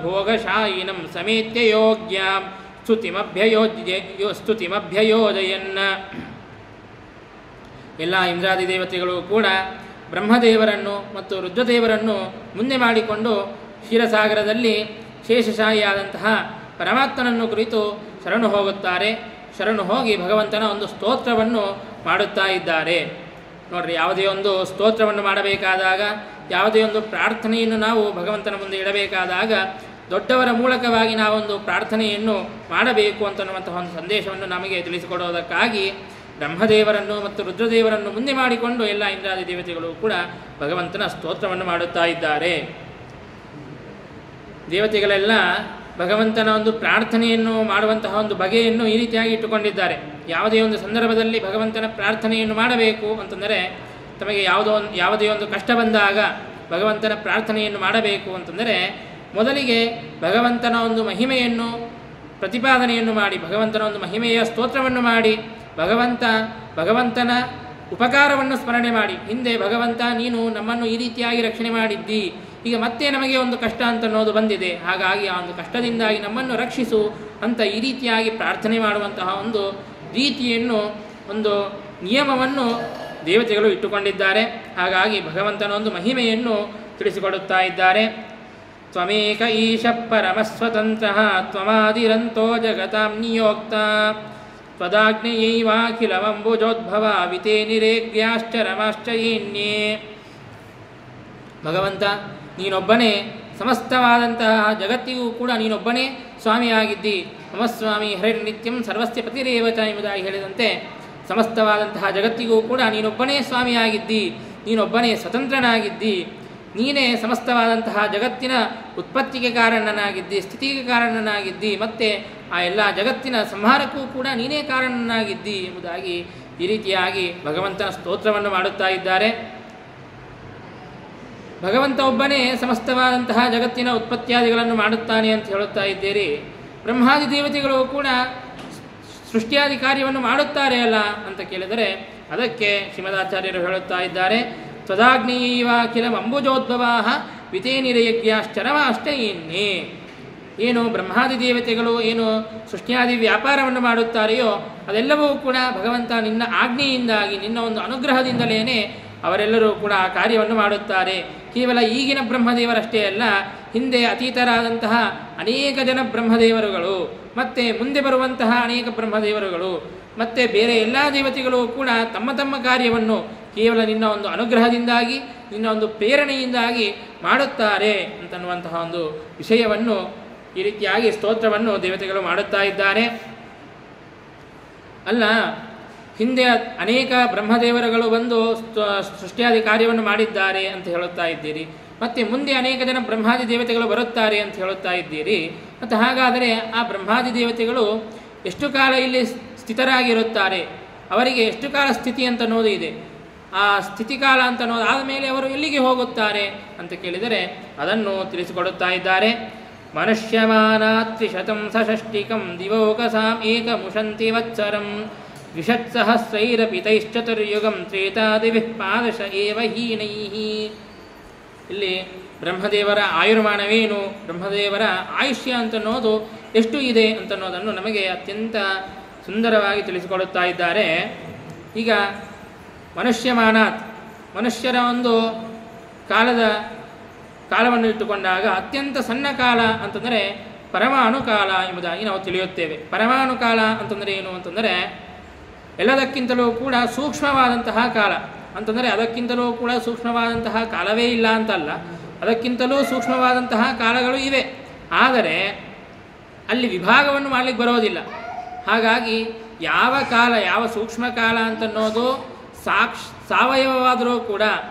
ಭೋಗಶಾಯಿನಂ ಸಮೇತ್ಯ ಯೋಗ್ಯಾಂ ಸ್ತುತಿಮಭ್ಯಯೋಜಯನ್ನ. ಎಲ್ಲ ಇಂದ್ರಾದಿ ದೇವತೆಗಳು ಕೂಡ ಬ್ರಹ್ಮದೇವರನ್ನು ಮತ್ತು ರುದ್ರದೇವರನ್ನು ಮುಂದೆ ಮಾಡಿಕೊಂಡು ಕ್ಷೀರಸಾಗರದಲ್ಲಿ ಶೇಷಶಾಹಿಯಾದಂತಹ ಪರಮಾತ್ಮನನ್ನು ಕುರಿತು ಶರಣು ಹೋಗುತ್ತಾರೆ. ಶರಣು ಹೋಗಿ ಭಗವಂತನ ಒಂದು ಸ್ತೋತ್ರವನ್ನು ಮಾಡುತ್ತಾ ಇದ್ದಾರೆ. ನೋಡ್ರಿ, ಯಾವುದೇ ಒಂದು ಸ್ತೋತ್ರವನ್ನು ಮಾಡಬೇಕಾದಾಗ, ಯಾವುದೇ ಒಂದು ಪ್ರಾರ್ಥನೆಯನ್ನು ನಾವು ಭಗವಂತನ ಮುಂದೆ ಇಡಬೇಕಾದಾಗ ದೊಡ್ಡವರ ಮೂಲಕವಾಗಿ ನಾವೊಂದು ಪ್ರಾರ್ಥನೆಯನ್ನು ಮಾಡಬೇಕು ಅಂತನ್ನುವಂತಹ ಒಂದು ಸಂದೇಶವನ್ನು ನಮಗೆ ತಿಳಿಸಿಕೊಡೋದಕ್ಕಾಗಿ ಬ್ರಹ್ಮದೇವರನ್ನು ಮತ್ತು ರುದ್ರದೇವರನ್ನು ಮುಂದೆ ಮಾಡಿಕೊಂಡು ಎಲ್ಲ ಇಂದ್ರಾದಿ ದೇವತೆಗಳು ಕೂಡ ಭಗವಂತನ ಸ್ತೋತ್ರವನ್ನು ಮಾಡುತ್ತಾ ಇದ್ದಾರೆ. ದೇವತೆಗಳೆಲ್ಲ ಭಗವಂತನ ಒಂದು ಪ್ರಾರ್ಥನೆಯನ್ನು ಮಾಡುವಂತಹ ಒಂದು ಬಗೆಯನ್ನು ಈ ರೀತಿಯಾಗಿ ಇಟ್ಟುಕೊಂಡಿದ್ದಾರೆ. ಯಾವುದೇ ಒಂದು ಸಂದರ್ಭದಲ್ಲಿ ಭಗವಂತನ ಪ್ರಾರ್ಥನೆಯನ್ನು ಮಾಡಬೇಕು ಅಂತಂದರೆ, ತಮಗೆ ಯಾವುದೇ ಒಂದು ಕಷ್ಟ ಬಂದಾಗ ಭಗವಂತನ ಪ್ರಾರ್ಥನೆಯನ್ನು ಮಾಡಬೇಕು ಅಂತಂದರೆ, ಮೊದಲಿಗೆ ಭಗವಂತನ ಒಂದು ಮಹಿಮೆಯನ್ನು ಪ್ರತಿಪಾದನೆಯನ್ನು ಮಾಡಿ, ಭಗವಂತನ ಒಂದು ಮಹಿಮೆಯ ಸ್ತೋತ್ರವನ್ನು ಮಾಡಿ, ಭಗವಂತನ ಉಪಕಾರವನ್ನು ಸ್ಮರಣೆ ಮಾಡಿ, ಹಿಂದೆ ಭಗವಂತ ನೀನು ನಮ್ಮನ್ನು ಈ ರೀತಿಯಾಗಿ ರಕ್ಷಣೆ ಮಾಡಿದ್ದಿ, ಈಗ ಮತ್ತೆ ನಮಗೆ ಒಂದು ಕಷ್ಟ ಅಂತನ್ನೋದು ಬಂದಿದೆ, ಹಾಗಾಗಿ ಆ ಒಂದು ಕಷ್ಟದಿಂದಾಗಿ ನಮ್ಮನ್ನು ರಕ್ಷಿಸು ಅಂತ ಈ ರೀತಿಯಾಗಿ ಪ್ರಾರ್ಥನೆ ಮಾಡುವಂತಹ ಒಂದು ರೀತಿಯನ್ನು, ಒಂದು ನಿಯಮವನ್ನು ದೇವತೆಗಳು ಇಟ್ಟುಕೊಂಡಿದ್ದಾರೆ. ಹಾಗಾಗಿ ಭಗವಂತನ ಒಂದು ಮಹಿಮೆಯನ್ನು ತಿಳಿಸಿಕೊಡುತ್ತಾ ಇದ್ದಾರೆ. ತ್ವಮೇಕ ಈಶ ಪರಮಸ್ವತಂತ್ರ ತ್ವಮಾದಿರಂತೋ ಜಗತಾಂ ನಿಯೋಕ್ತ ತ್ವದಾಗ್ನೇಯೈವಾಖಿಲಮಂಬುಜೋದ್ಭವ ವಿತೇ ನಿರೇಗ್ಯಾಶ್ಚ ರಮಾಶ್ಚ ಏನ್ಯೇ. ಭಗವಂತ ನೀನೊಬ್ಬನೇ ಸಮಸ್ತವಾದಂತಹ ಜಗತ್ತಿಗೂ ಕೂಡ ನೀನೊಬ್ಬನೇ ಸ್ವಾಮಿಯಾಗಿದ್ದಿ. ಮಮಸ್ವಾಮಿ ಹರಿರ್ನಿತ್ಯಂ ಸರ್ವಸ್ಯ ಪತಿರೇವಚ ಎಂಬುದಾಗಿ ಹೇಳಿದಂತೆ ಸಮಸ್ತವಾದಂತಹ ಜಗತ್ತಿಗೂ ಕೂಡ ನೀನೊಬ್ಬನೇ ಸ್ವಾಮಿಯಾಗಿದ್ದಿ, ನೀನೊಬ್ಬನೇ ಸ್ವತಂತ್ರನಾಗಿದ್ದಿ, ನೀನೇ ಸಮಸ್ತವಾದಂತಹ ಜಗತ್ತಿನ ಉತ್ಪತ್ತಿಗೆ ಕಾರಣನಾಗಿದ್ದಿ, ಸ್ಥಿತಿಗೆ ಕಾರಣನಾಗಿದ್ದಿ, ಮತ್ತು ಆ ಎಲ್ಲ ಜಗತ್ತಿನ ಸಂಹಾರಕ್ಕೂ ಕೂಡ ನೀನೇ ಕಾರಣನಾಗಿದ್ದಿ ಎಂಬುದಾಗಿ ಈ ರೀತಿಯಾಗಿ ಭಗವಂತನ ಸ್ತೋತ್ರವನ್ನು ಮಾಡುತ್ತಾ ಇದ್ದಾರೆ. ಭಗವಂತ ಒಬ್ಬನೇ ಸಮಸ್ತವಾದಂತಹ ಜಗತ್ತಿನ ಉತ್ಪತ್ತಿಯಾದಿಗಳನ್ನು ಮಾಡುತ್ತಾನೆ ಅಂತ ಹೇಳುತ್ತಾ ಇದ್ದೀರಿ. ಬ್ರಹ್ಮಾದಿ ದೇವತೆಗಳು ಕೂಡ ಸೃಷ್ಟಿಯಾದಿ ಕಾರ್ಯವನ್ನು ಮಾಡುತ್ತಾರೆ ಅಲ್ಲ ಅಂತ ಕೇಳಿದರೆ ಅದಕ್ಕೆ ಶ್ರೀಮದಾಚಾರ್ಯರು ಹೇಳುತ್ತಾ ಇದ್ದಾರೆ, ತ್ವದಾಗ್ನೇಯೈವಾಖಿಲಂ ಅಂಬುಜೋದ್ಭವಾಃ ವಿತೇ ನಿರಯಜ್ಞಾಶ್ಚರಮಾಶ್ಚ ಏನ್ಯೇ. ಏನು ಬ್ರಹ್ಮಾದಿ ದೇವತೆಗಳು ಏನು ಸೃಷ್ಟಿಯಾದಿ ವ್ಯಾಪಾರವನ್ನು ಮಾಡುತ್ತಾರೆಯೋ ಅದೆಲ್ಲವೂ ಕೂಡ ಭಗವಂತ ನಿನ್ನ ಆಜ್ಞೆಯಿಂದಾಗಿ, ನಿನ್ನ ಒಂದು ಅನುಗ್ರಹದಿಂದಲೇ ಅವರೆಲ್ಲರೂ ಕೂಡ ಆ ಕಾರ್ಯವನ್ನು ಮಾಡುತ್ತಾರೆ. ಕೇವಲ ಈಗಿನ ಬ್ರಹ್ಮದೇವರಷ್ಟೇ ಅಲ್ಲ, ಹಿಂದೆ ಅತೀತರಾದಂತಹ ಅನೇಕ ಜನ ಬ್ರಹ್ಮದೇವರುಗಳು, ಮತ್ತು ಮುಂದೆ ಬರುವಂತಹ ಅನೇಕ ಬ್ರಹ್ಮದೇವರುಗಳು, ಮತ್ತು ಬೇರೆ ಎಲ್ಲ ದೇವತೆಗಳು ಕೂಡ ತಮ್ಮ ತಮ್ಮ ಕಾರ್ಯವನ್ನು ಕೇವಲ ನಿನ್ನ ಒಂದು ಅನುಗ್ರಹದಿಂದಾಗಿ, ನಿನ್ನ ಒಂದು ಪ್ರೇರಣೆಯಿಂದಾಗಿ ಮಾಡುತ್ತಾರೆ ಅಂತನ್ನುವಂತಹ ಒಂದು ವಿಷಯವನ್ನು ಈ ರೀತಿಯಾಗಿ ಸ್ತೋತ್ರವನ್ನು ದೇವತೆಗಳು ಮಾಡುತ್ತಾ ಇದ್ದಾರೆ. ಅಲ್ಲ, ಹಿಂದೆ ಅನೇಕ ಬ್ರಹ್ಮದೇವರುಗಳು ಬಂದು ಸೃಷ್ಟಿಯಾದಿ ಕಾರ್ಯವನ್ನು ಮಾಡಿದ್ದಾರೆ ಅಂತ ಹೇಳುತ್ತಾ ಇದ್ದೀರಿ, ಮತ್ತು ಮುಂದೆ ಅನೇಕ ಜನ ಬ್ರಹ್ಮಾದಿ ದೇವತೆಗಳು ಬರುತ್ತಾರೆ ಅಂತ ಹೇಳುತ್ತಾ ಇದ್ದೀರಿ. ಮತ್ತು ಹಾಗಾದರೆ ಆ ಬ್ರಹ್ಮಾದಿ ದೇವತೆಗಳು ಎಷ್ಟು ಕಾಲ ಇಲ್ಲಿ ಸ್ಥಿತರಾಗಿರುತ್ತಾರೆ, ಅವರಿಗೆ ಎಷ್ಟು ಕಾಲ ಸ್ಥಿತಿ ಅಂತ ಅನ್ನೋದು ಇದೆ. ಆ ಸ್ಥಿತಿಕಾಲ ಅಂತ ಅನ್ನೋದು ಆದಮೇಲೆ ಅವರು ಎಲ್ಲಿಗೆ ಹೋಗುತ್ತಾರೆ ಅಂತ ಕೇಳಿದರೆ ಅದನ್ನು ತಿಳಿಸಿಕೊಡುತ್ತಾ ಇದ್ದಾರೆ. ಮನುಷ್ಯಮಾನಾತ್ರಿಶತಂ ಸಷಷ್ಟಿಕಂ ದಿವೋಕಸಾಂ ಏಕಮುಷಂತಿ ವತ್ಸರಂ ದ್ವಿಷತ್ಸಹಸ್ರೈರಪಿತೈಶ್ಚತುರ್ಯುಗಂ ತ್ರೇತಾದಿಭಿಃ ಪಾದಶ ಏವ ಹೀನೈಃ. ಇಲ್ಲಿ ಬ್ರಹ್ಮದೇವರ ಆಯುರ್ಮಾನವೇನು, ಬ್ರಹ್ಮದೇವರ ಆಯುಷ್ಯ ಅಂತನ್ನೋದು ಎಷ್ಟು ಇದೆ ಅಂತನ್ನೋದನ್ನು ನಮಗೆ ಅತ್ಯಂತ ಸುಂದರವಾಗಿ ತಿಳಿಸಿಕೊಡುತ್ತಾ ಇದ್ದಾರೆ. ಈಗ ಮನುಷ್ಯಮಾನಾತ್, ಮನುಷ್ಯರ ಒಂದು ಕಾಲವನ್ನು ಇಟ್ಟುಕೊಂಡಾಗ ಅತ್ಯಂತ ಸಣ್ಣ ಕಾಲ ಅಂತಂದರೆ ಪರಮಾಣು ಕಾಲ ಎಂಬುದಾಗಿ ನಾವು ತಿಳಿಯುತ್ತೇವೆ. ಪರಮಾಣು ಕಾಲ ಅಂತಂದರೆ ಏನು ಅಂತಂದರೆ ಎಲ್ಲದಕ್ಕಿಂತಲೂ ಕೂಡ ಸೂಕ್ಷ್ಮವಾದಂತಹ ಕಾಲ ಅಂತಂದರೆ, ಅದಕ್ಕಿಂತಲೂ ಕೂಡ ಸೂಕ್ಷ್ಮವಾದಂತಹ ಕಾಲವೇ ಇಲ್ಲ ಅಂತಲ್ಲ, ಅದಕ್ಕಿಂತಲೂ ಸೂಕ್ಷ್ಮವಾದಂತಹ ಕಾಲಗಳು ಇವೆ. ಆದರೆ ಅಲ್ಲಿ ವಿಭಾಗವನ್ನು ಮಾಡಲಿಕ್ಕೆ ಬರೋದಿಲ್ಲ. ಹಾಗಾಗಿ ಯಾವ ಕಾಲ, ಯಾವ ಸೂಕ್ಷ್ಮ ಕಾಲ ಅಂತನ್ನೋದು ಸಾವಯವವಾದರೂ ಕೂಡ,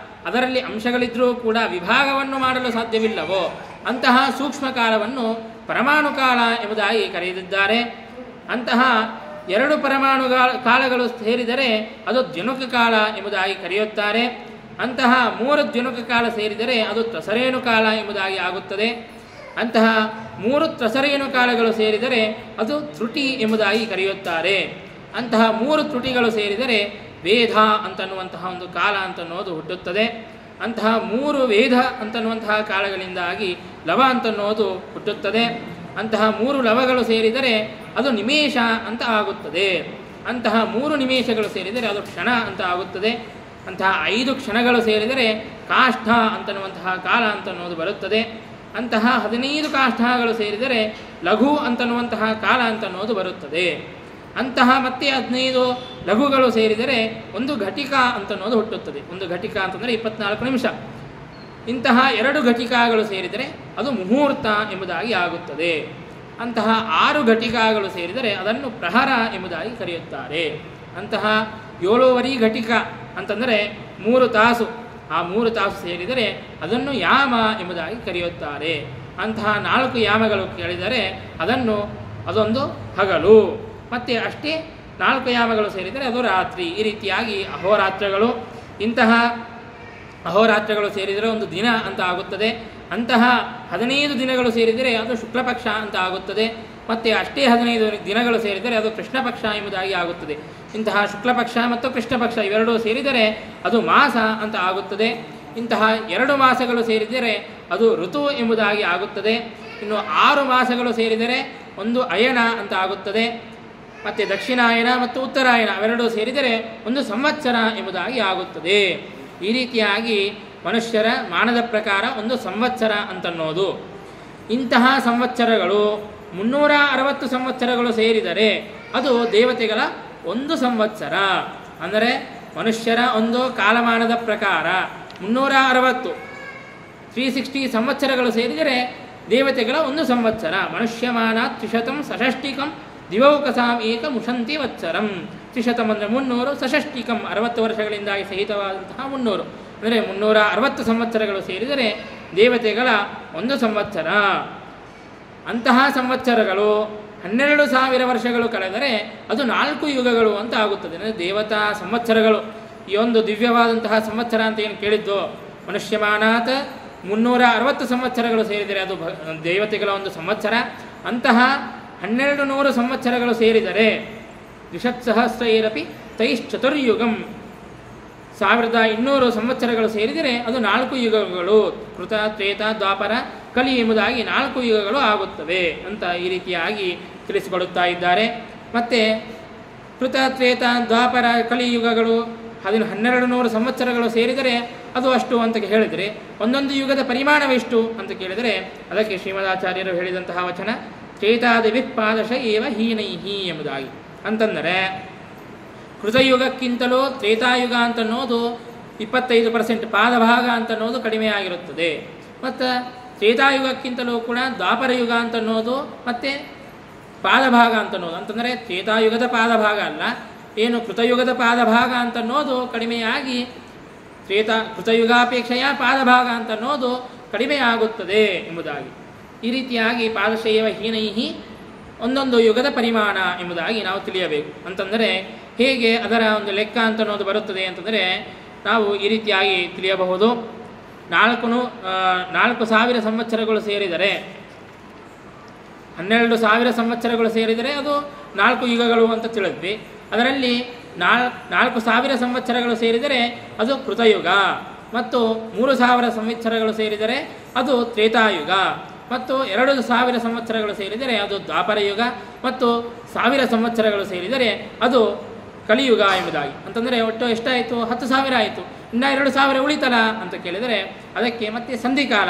ಅದರಲ್ಲಿ ಅಂಶಗಳಿದ್ದರೂ ಕೂಡ ವಿಭಾಗವನ್ನು ಮಾಡಲು ಸಾಧ್ಯವಿಲ್ಲವೋ ಅಂತಹ ಸೂಕ್ಷ್ಮ ಕಾಲವನ್ನು ಪರಮಾಣು ಕಾಲ ಎಂಬುದಾಗಿ ಕರೆದಿದ್ದಾರೆ. ಅಂತಹ ಎರಡು ಪರಮಾಣು ಕಾಲಗಳು ಸೇರಿದರೆ ಅದು ದ್ಯುನುಕ ಕಾಲ ಎಂಬುದಾಗಿ ಕರೆಯುತ್ತಾರೆ. ಅಂತಹ ಮೂರು ದ್ಯುನುಕ ಕಾಲ ಸೇರಿದರೆ ಅದು ತ್ರಸರೇಣು ಕಾಲ ಎಂಬುದಾಗಿ ಆಗುತ್ತದೆ. ಅಂತಹ ಮೂರು ತ್ರಸರೇಣು ಕಾಲಗಳು ಸೇರಿದರೆ ಅದು ತ್ರುಟಿ ಎಂಬುದಾಗಿ ಕರೆಯುತ್ತಾರೆ. ಅಂತಹ ಮೂರು ತ್ರುಟಿಗಳು ಸೇರಿದರೆ ವೇದ ಅಂತನ್ನುವಂತಹ ಒಂದು ಕಾಲ ಅಂತನ್ನೋದು ಹುಟ್ಟುತ್ತದೆ. ಅಂತಹ ಮೂರು ವೇದ ಅಂತನ್ನುವಂತಹ ಕಾಲಗಳಿಂದಾಗಿ ಲವ ಅಂತನ್ನೋದು ಹುಟ್ಟುತ್ತದೆ. ಅಂತಹ ಮೂರು ಲವಗಳು ಸೇರಿದರೆ ಅದು ನಿಮೇಷ ಅಂತ ಆಗುತ್ತದೆ. ಅಂತಹ ಮೂರು ನಿಮೇಷಗಳು ಸೇರಿದರೆ ಅದು ಕ್ಷಣ ಅಂತ ಆಗುತ್ತದೆ. ಅಂತಹ 5 ಕ್ಷಣಗಳು ಸೇರಿದರೆ ಕಾಷ್ಠ ಅಂತನ್ನುವಂತಹ ಕಾಲ ಅಂತನ್ನೋದು ಬರುತ್ತದೆ. ಅಂತಹ 15 ಕಾಷ್ಠಗಳು ಸೇರಿದರೆ ಲಘು ಅಂತನ್ನುವಂತಹ ಕಾಲ ಅಂತನ್ನೋದು ಬರುತ್ತದೆ. ಅಂತಹ ಮತ್ತೆ 15 ಲಘುಗಳು ಸೇರಿದರೆ ಒಂದು ಘಟಿಕ ಅಂತನ್ನೋದು ಹುಟ್ಟುತ್ತದೆ. ಒಂದು ಘಟಿಕ ಅಂತಂದರೆ 24 ನಿಮಿಷ. ಇಂತಹ 2 ಘಟಿಕಾಗಳು ಸೇರಿದರೆ ಅದು ಮುಹೂರ್ತ ಎಂಬುದಾಗಿ ಆಗುತ್ತದೆ. ಅಂತಹ 6 ಘಟಿಕಾಗಳು ಸೇರಿದರೆ ಅದನ್ನು ಪ್ರಹರ ಎಂಬುದಾಗಿ ಕರೆಯುತ್ತಾರೆ. ಅಂತಹ 7 ಘಟಿಕ ಅಂತಂದರೆ 3 ತಾಸು. ಆ 3 ತಾಸು ಸೇರಿದರೆ ಅದನ್ನು ಯಾಮ ಎಂಬುದಾಗಿ ಕರೆಯುತ್ತಾರೆ. ಅಂತಹ 4 ಯಾಮಗಳು ಕೇಳಿದರೆ ಅದೊಂದು ಹಗಲು. ಮತ್ತು ಅಷ್ಟೇ 4 ಯಾಮಗಳು ಸೇರಿದರೆ ಅದು ರಾತ್ರಿ. ಈ ರೀತಿಯಾಗಿ ಅಹೋರಾತ್ರಗಳು, ಇಂತಹ ಅಹೋರಾತ್ರಗಳು ಸೇರಿದರೆ ಒಂದು ದಿನ ಅಂತ ಆಗುತ್ತದೆ. ಅಂತಹ 15 ದಿನಗಳು ಸೇರಿದರೆ ಅದು ಶುಕ್ಲಪಕ್ಷ ಅಂತ ಆಗುತ್ತದೆ. ಮತ್ತು ಅಷ್ಟೇ 15 ದಿನಗಳು ಸೇರಿದರೆ ಅದು ಕೃಷ್ಣಪಕ್ಷ ಎಂಬುದಾಗಿ ಆಗುತ್ತದೆ. ಇಂತಹ ಶುಕ್ಲಪಕ್ಷ ಮತ್ತು ಕೃಷ್ಣಪಕ್ಷ ಇವೆರಡೂ ಸೇರಿದರೆ ಅದು ಮಾಸ ಅಂತ ಆಗುತ್ತದೆ. ಇಂತಹ 2 ಮಾಸಗಳು ಸೇರಿದರೆ ಅದು ಋತು ಎಂಬುದಾಗಿ ಆಗುತ್ತದೆ. ಇನ್ನು 6 ಮಾಸಗಳು ಸೇರಿದರೆ ಒಂದು ಅಯನ ಅಂತ ಆಗುತ್ತದೆ. ಮತ್ತು ದಕ್ಷಿಣಾಯನ ಮತ್ತು ಉತ್ತರಾಯಣ ಅವೆರಡೂ ಸೇರಿದರೆ ಒಂದು ಸಂವತ್ಸರ ಎಂಬುದಾಗಿ ಆಗುತ್ತದೆ. ಈ ರೀತಿಯಾಗಿ ಮನುಷ್ಯರ ಮಾನದ ಪ್ರಕಾರ ಒಂದು ಸಂವತ್ಸರ ಅಂತನ್ನೋದು. ಇಂತಹ ಸಂವತ್ಸರಗಳು 360 ಸಂವತ್ಸರಗಳು ಸೇರಿದರೆ ಅದು ದೇವತೆಗಳ 1 ಸಂವತ್ಸರ. ಅಂದರೆ ಮನುಷ್ಯರ ಒಂದು ಕಾಲಮಾನದ ಪ್ರಕಾರ 360 360 ಸಂವತ್ಸರಗಳು ಸೇರಿದರೆ ದೇವತೆಗಳ 1 ಸಂವತ್ಸರ. ಮನುಷ್ಯಮಾನ ತ್ರಿಶತಂ ಸಷಷ್ಟಿಕಂ ದಿವೌಕಸಾಂ ಏಕ ಮುಷಂತಿ ವತ್ಸರಂ. ತ್ರಿಶತಂ ಅಂದರೆ 300, ಸಷಷ್ಟಿಕಂ 60 ವರ್ಷಗಳಿಂದಾಗಿ ಸಹಿತವಾದಂತಹ 300, ಅಂದರೆ 360 ಸಂವತ್ಸರಗಳು ಸೇರಿದರೆ ದೇವತೆಗಳ 1 ಸಂವತ್ಸರ. ಅಂತಹ ಸಂವತ್ಸರಗಳು 12,000 ವರ್ಷಗಳು ಕಳೆದರೆ ಅದು 4 ಯುಗಗಳು ಅಂತ ಆಗುತ್ತದೆ. ಅಂದರೆ ದೇವತಾ ಸಂವತ್ಸರಗಳು ಈ ಒಂದು ದಿವ್ಯವಾದಂತಹ ಸಂವತ್ಸರ ಅಂತ ಏನು ಕೇಳಿದ್ದು, ಮನುಷ್ಯಮಾನಾತ್ 360 ಸಂವತ್ಸರಗಳು ಸೇರಿದರೆ ಅದು ದೇವತೆಗಳ 1 ಸಂವತ್ಸರ. ಅಂತಹ 1200 ಸಂವತ್ಸರಗಳು ಸೇರಿದರೆ ದ್ವಿಷತ್ಸಹಸ್ರೈರಪಿ ತೈಶ್ಚತುರ್ಯುಗಂ 1200 ಸಂವತ್ಸರಗಳು ಸೇರಿದರೆ ಅದು 4 ಯುಗಗಳು. ಕೃತ, ತ್ರೇತ, ದ್ವಾಪರ, ಕಲಿ ಎಂಬುದಾಗಿ 4 ಯುಗಗಳು ಆಗುತ್ತವೆ ಅಂತ ಈ ರೀತಿಯಾಗಿ ತಿಳಿಸಿಕೊಡುತ್ತಾ ಇದ್ದಾರೆ. ಮತ್ತು ಕೃತ, ತ್ರೇತ, ದ್ವಾಪರ, ಕಲಿ ಯುಗಗಳು 1200 ಸಂವತ್ಸರಗಳು ಸೇರಿದರೆ ಅದು ಅಷ್ಟು ಅಂತ ಹೇಳಿದರೆ ಒಂದೊಂದು ಯುಗದ ಪರಿಮಾಣವೆಷ್ಟು ಅಂತ ಕೇಳಿದರೆ ಅದಕ್ಕೆ ಶ್ರೀಮದಾಚಾರ್ಯರು ಹೇಳಿದಂತಹ ವಚನ ಚೇತಾದಿವಿ ಪಾದಶ ಏವ ಹೀನೈಹಿ ಎಂಬುದಾಗಿ. ಅಂತಂದರೆ ಕೃತಯುಗಕ್ಕಿಂತಲೂ ತ್ರೇತಾಯುಗ ಅಂತನ್ನೋದು 25% ಪಾದಭಾಗ ಅಂತನ್ನೋದು ಕಡಿಮೆ ಆಗಿರುತ್ತದೆ. ಮತ್ತು ತ್ರೇತಾಯುಗಕ್ಕಿಂತಲೂ ಕೂಡ ದ್ವಾಪರ ಯುಗ ಅಂತನ್ನೋದು ಮತ್ತು ಪಾದಭಾಗ ಅಂತನ್ನೋದು, ಅಂತಂದರೆ ತ್ರೇತಾಯುಗದ ಪಾದಭಾಗ ಅಲ್ಲ, ಏನು ಕೃತಯುಗದ ಪಾದಭಾಗ ಅಂತನ್ನೋದು ಕಡಿಮೆಯಾಗಿ ಕೃತಯುಗಾಪೇಕ್ಷೆಯ ಪಾದಭಾಗ ಅಂತನ್ನೋದು ಕಡಿಮೆ ಆಗುತ್ತದೆ ಎಂಬುದಾಗಿ. ಈ ರೀತಿಯಾಗಿ ಪಾದಶೈವ ಹೀನೈಹಿ ಒಂದೊಂದು ಯುಗದ ಪರಿಮಾಣ ಎಂಬುದಾಗಿ ನಾವು ತಿಳಿಯಬೇಕು. ಅಂತಂದರೆ ಹೇಗೆ ಅದರ ಒಂದು ಲೆಕ್ಕ ಅಂತನ್ನೋದು ಬರುತ್ತದೆ ಅಂತಂದರೆ ನಾವು ಈ ರೀತಿಯಾಗಿ ತಿಳಿಯಬಹುದು. 4,000 ಸಂವತ್ಸರಗಳು ಸೇರಿದರೆ 12,000 ಸಂವತ್ಸರಗಳು ಸೇರಿದರೆ ಅದು 4 ಯುಗಗಳು ಅಂತ ತಿಳಿದ್ವಿ. ಅದರಲ್ಲಿ 4,000 ಸಂವತ್ಸರಗಳು ಸೇರಿದರೆ ಅದು ಕೃತಯುಗ, ಮತ್ತು 3,000 ಸಂವತ್ಸರಗಳು ಸೇರಿದರೆ ಅದು ತ್ರೇತಾಯುಗ, ಮತ್ತು 2,000 ಸಂವತ್ಸರಗಳು ಸೇರಿದರೆ ಅದು ದ್ವಾಪರ ಯುಗ, ಮತ್ತು 1,000 ಸಂವತ್ಸರಗಳು ಸೇರಿದರೆ ಅದು ಕಲಿಯುಗ ಎಂಬುದಾಗಿ. ಅಂತಂದರೆ ಒಟ್ಟು ಎಷ್ಟಾಯಿತು? 10,000 ಆಯಿತು. ಇನ್ನು 2,000 ಉಳಿತಲ್ಲ ಅಂತ ಕೇಳಿದರೆ ಅದಕ್ಕೆ ಮತ್ತೆ ಸಂಧಿಕಾಲ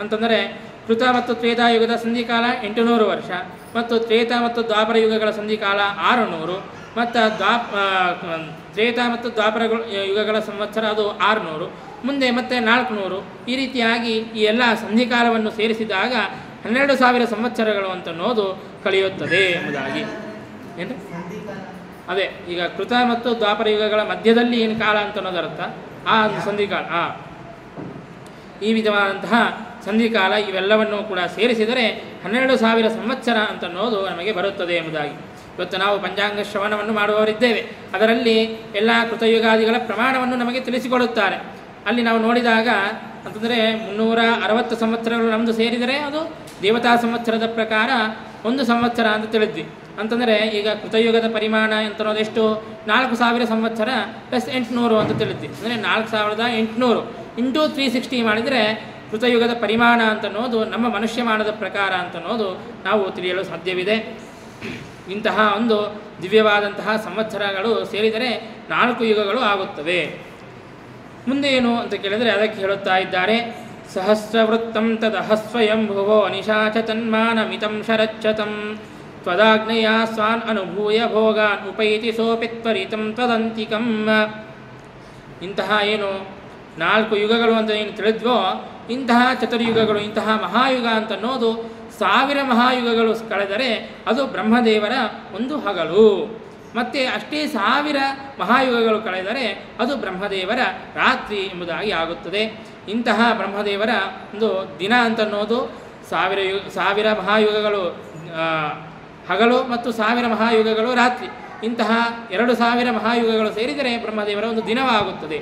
ಅಂತಂದರೆ ಕೃತ ಮತ್ತು ತ್ರೇತಾಯುಗದ ಸಂಧಿಕಾಲ 800 ವರ್ಷ, ಮತ್ತು ತ್ರೇತ ಮತ್ತು ದ್ವಾಪರ ಯುಗಗಳ ಸಂಧಿಕಾಲ 600, ಮತ್ತು ತ್ರೇತ ಮತ್ತು ದ್ವಾಪರ ಯುಗಗಳ ಸಂವತ್ಸರ ಅದು 600, ಮುಂದೆ ಮತ್ತೆ 400. ಈ ರೀತಿಯಾಗಿ ಈ ಎಲ್ಲ ಸಂಧಿಕಾಲವನ್ನು ಸೇರಿಸಿದಾಗ 12,000 ಸಂವತ್ಸರಗಳು ಅಂತನ್ನೋದು ಕಳೆಯುತ್ತದೆ ಎಂಬುದಾಗಿ. ಏನು ಅದೇ ಈಗ ಕೃತ ಮತ್ತು ದ್ವಾಪರ ಯುಗಗಳ ಮಧ್ಯದಲ್ಲಿ ಏನು ಕಾಲ ಅಂತ ಅನ್ನೋದರ್ಥ ಆ ಒಂದು ಸಂಧಿಕಾಲ, ಈ ವಿಧವಾದಂತಹ ಸಂಧಿಕಾಲ ಇವೆಲ್ಲವನ್ನು ಕೂಡ ಸೇರಿಸಿದರೆ 12,000 ಸಂವತ್ಸರ ಅಂತನ್ನೋದು ನಮಗೆ ಬರುತ್ತದೆ ಎಂಬುದಾಗಿ. ಇವತ್ತು ನಾವು ಪಂಚಾಂಗ ಶ್ರವಣವನ್ನು ಮಾಡುವವರಿದ್ದೇವೆ. ಅದರಲ್ಲಿ ಎಲ್ಲ ಕೃತಯುಗಾದಿಗಳ ಪ್ರಮಾಣವನ್ನು ನಮಗೆ ತಿಳಿಸಿಕೊಡುತ್ತಾರೆ. ಅಲ್ಲಿ ನಾವು ನೋಡಿದಾಗ ಅಂತಂದರೆ 360 ಸಂವತ್ಸರಗಳು ನಮ್ಮದು ಸೇರಿದರೆ ಅದು ದೇವತಾ ಸಂವತ್ಸರದ ಪ್ರಕಾರ 1 ಸಂವತ್ಸರ ಅಂತ ತಿಳಿದ್ವಿ. ಅಂತಂದರೆ ಈಗ ಕೃತಯುಗದ ಪರಿಮಾಣ ಅಂತನ್ನೋದೆಷ್ಟು? 4,000 ಸಂವತ್ಸರ ಪ್ಲಸ್ 800 ಅಂತ ತಿಳಿದ್ವಿ. ಅಂದರೆ 4,800 ಇಂಟು 360 ಮಾಡಿದರೆ ಕೃತಯುಗದ ಪರಿಮಾಣ ಅಂತನ್ನೋದು ನಮ್ಮ ಮನುಷ್ಯಮಾನದ ಪ್ರಕಾರ ಅಂತನ್ನೋದು ನಾವು ತಿಳಿಯಲು ಸಾಧ್ಯವಿದೆ. ಇಂತಹ ಒಂದು ದಿವ್ಯವಾದಂತಹ ಸಂವತ್ಸರಗಳು ಸೇರಿದರೆ 4 ಯುಗಗಳು ಆಗುತ್ತವೆ. ಮುಂದೆ ಏನು ಅಂತ ಕೇಳಿದರೆ ಅದಕ್ಕೆ ಹೇಳುತ್ತಾ ಇದ್ದಾರೆ, ಸಹಸ್ರವೃತ್ತಂ ತದಹಸ್ವಯಂಭುವೋ ನಿಶಾಚ ತನ್ಮಾನಮಿತಂ ಶರಚ್ಚತಂ ತ್ವದಾಗ್ನೇಯ ಸ್ವಾನ್ ಅನುಭೂಯ ಭೋಗಾನ್ ಉಪೈತಿ ಸೋಪಿ ತ್ವರಿತಂ ತದಂತಿಕಂ. ಇಂತಹ ಏನು 4 ಯುಗಗಳು ಅಂತ ಏನು ತಿಳಿದ್ವೋ ಇಂತಹ ಚತುರ್ಯುಗಗಳು, ಇಂತಹ ಮಹಾಯುಗ ಅಂತನ್ನೋದು 1000 ಮಹಾಯುಗಗಳು ಕಳೆದರೆ ಅದು ಬ್ರಹ್ಮದೇವರ ಒಂದು ಹಗಲು, ಮತ್ತು ಅಷ್ಟೇ 1000 ಮಹಾಯುಗಗಳು ಕಳೆದರೆ ಅದು ಬ್ರಹ್ಮದೇವರ ರಾತ್ರಿ ಎಂಬುದಾಗಿ ಆಗುತ್ತದೆ. ಇಂತಹ ಬ್ರಹ್ಮದೇವರ ಒಂದು ದಿನ ಅಂತನ್ನೋದು 1000 ಮಹಾಯುಗಗಳು ಹಗಲು ಮತ್ತು 1000 ಮಹಾಯುಗಗಳು ರಾತ್ರಿ. ಇಂತಹ 2,000 ಮಹಾಯುಗಗಳು ಸೇರಿದರೆ ಬ್ರಹ್ಮದೇವರ ಒಂದು ದಿನವಾಗುತ್ತದೆ.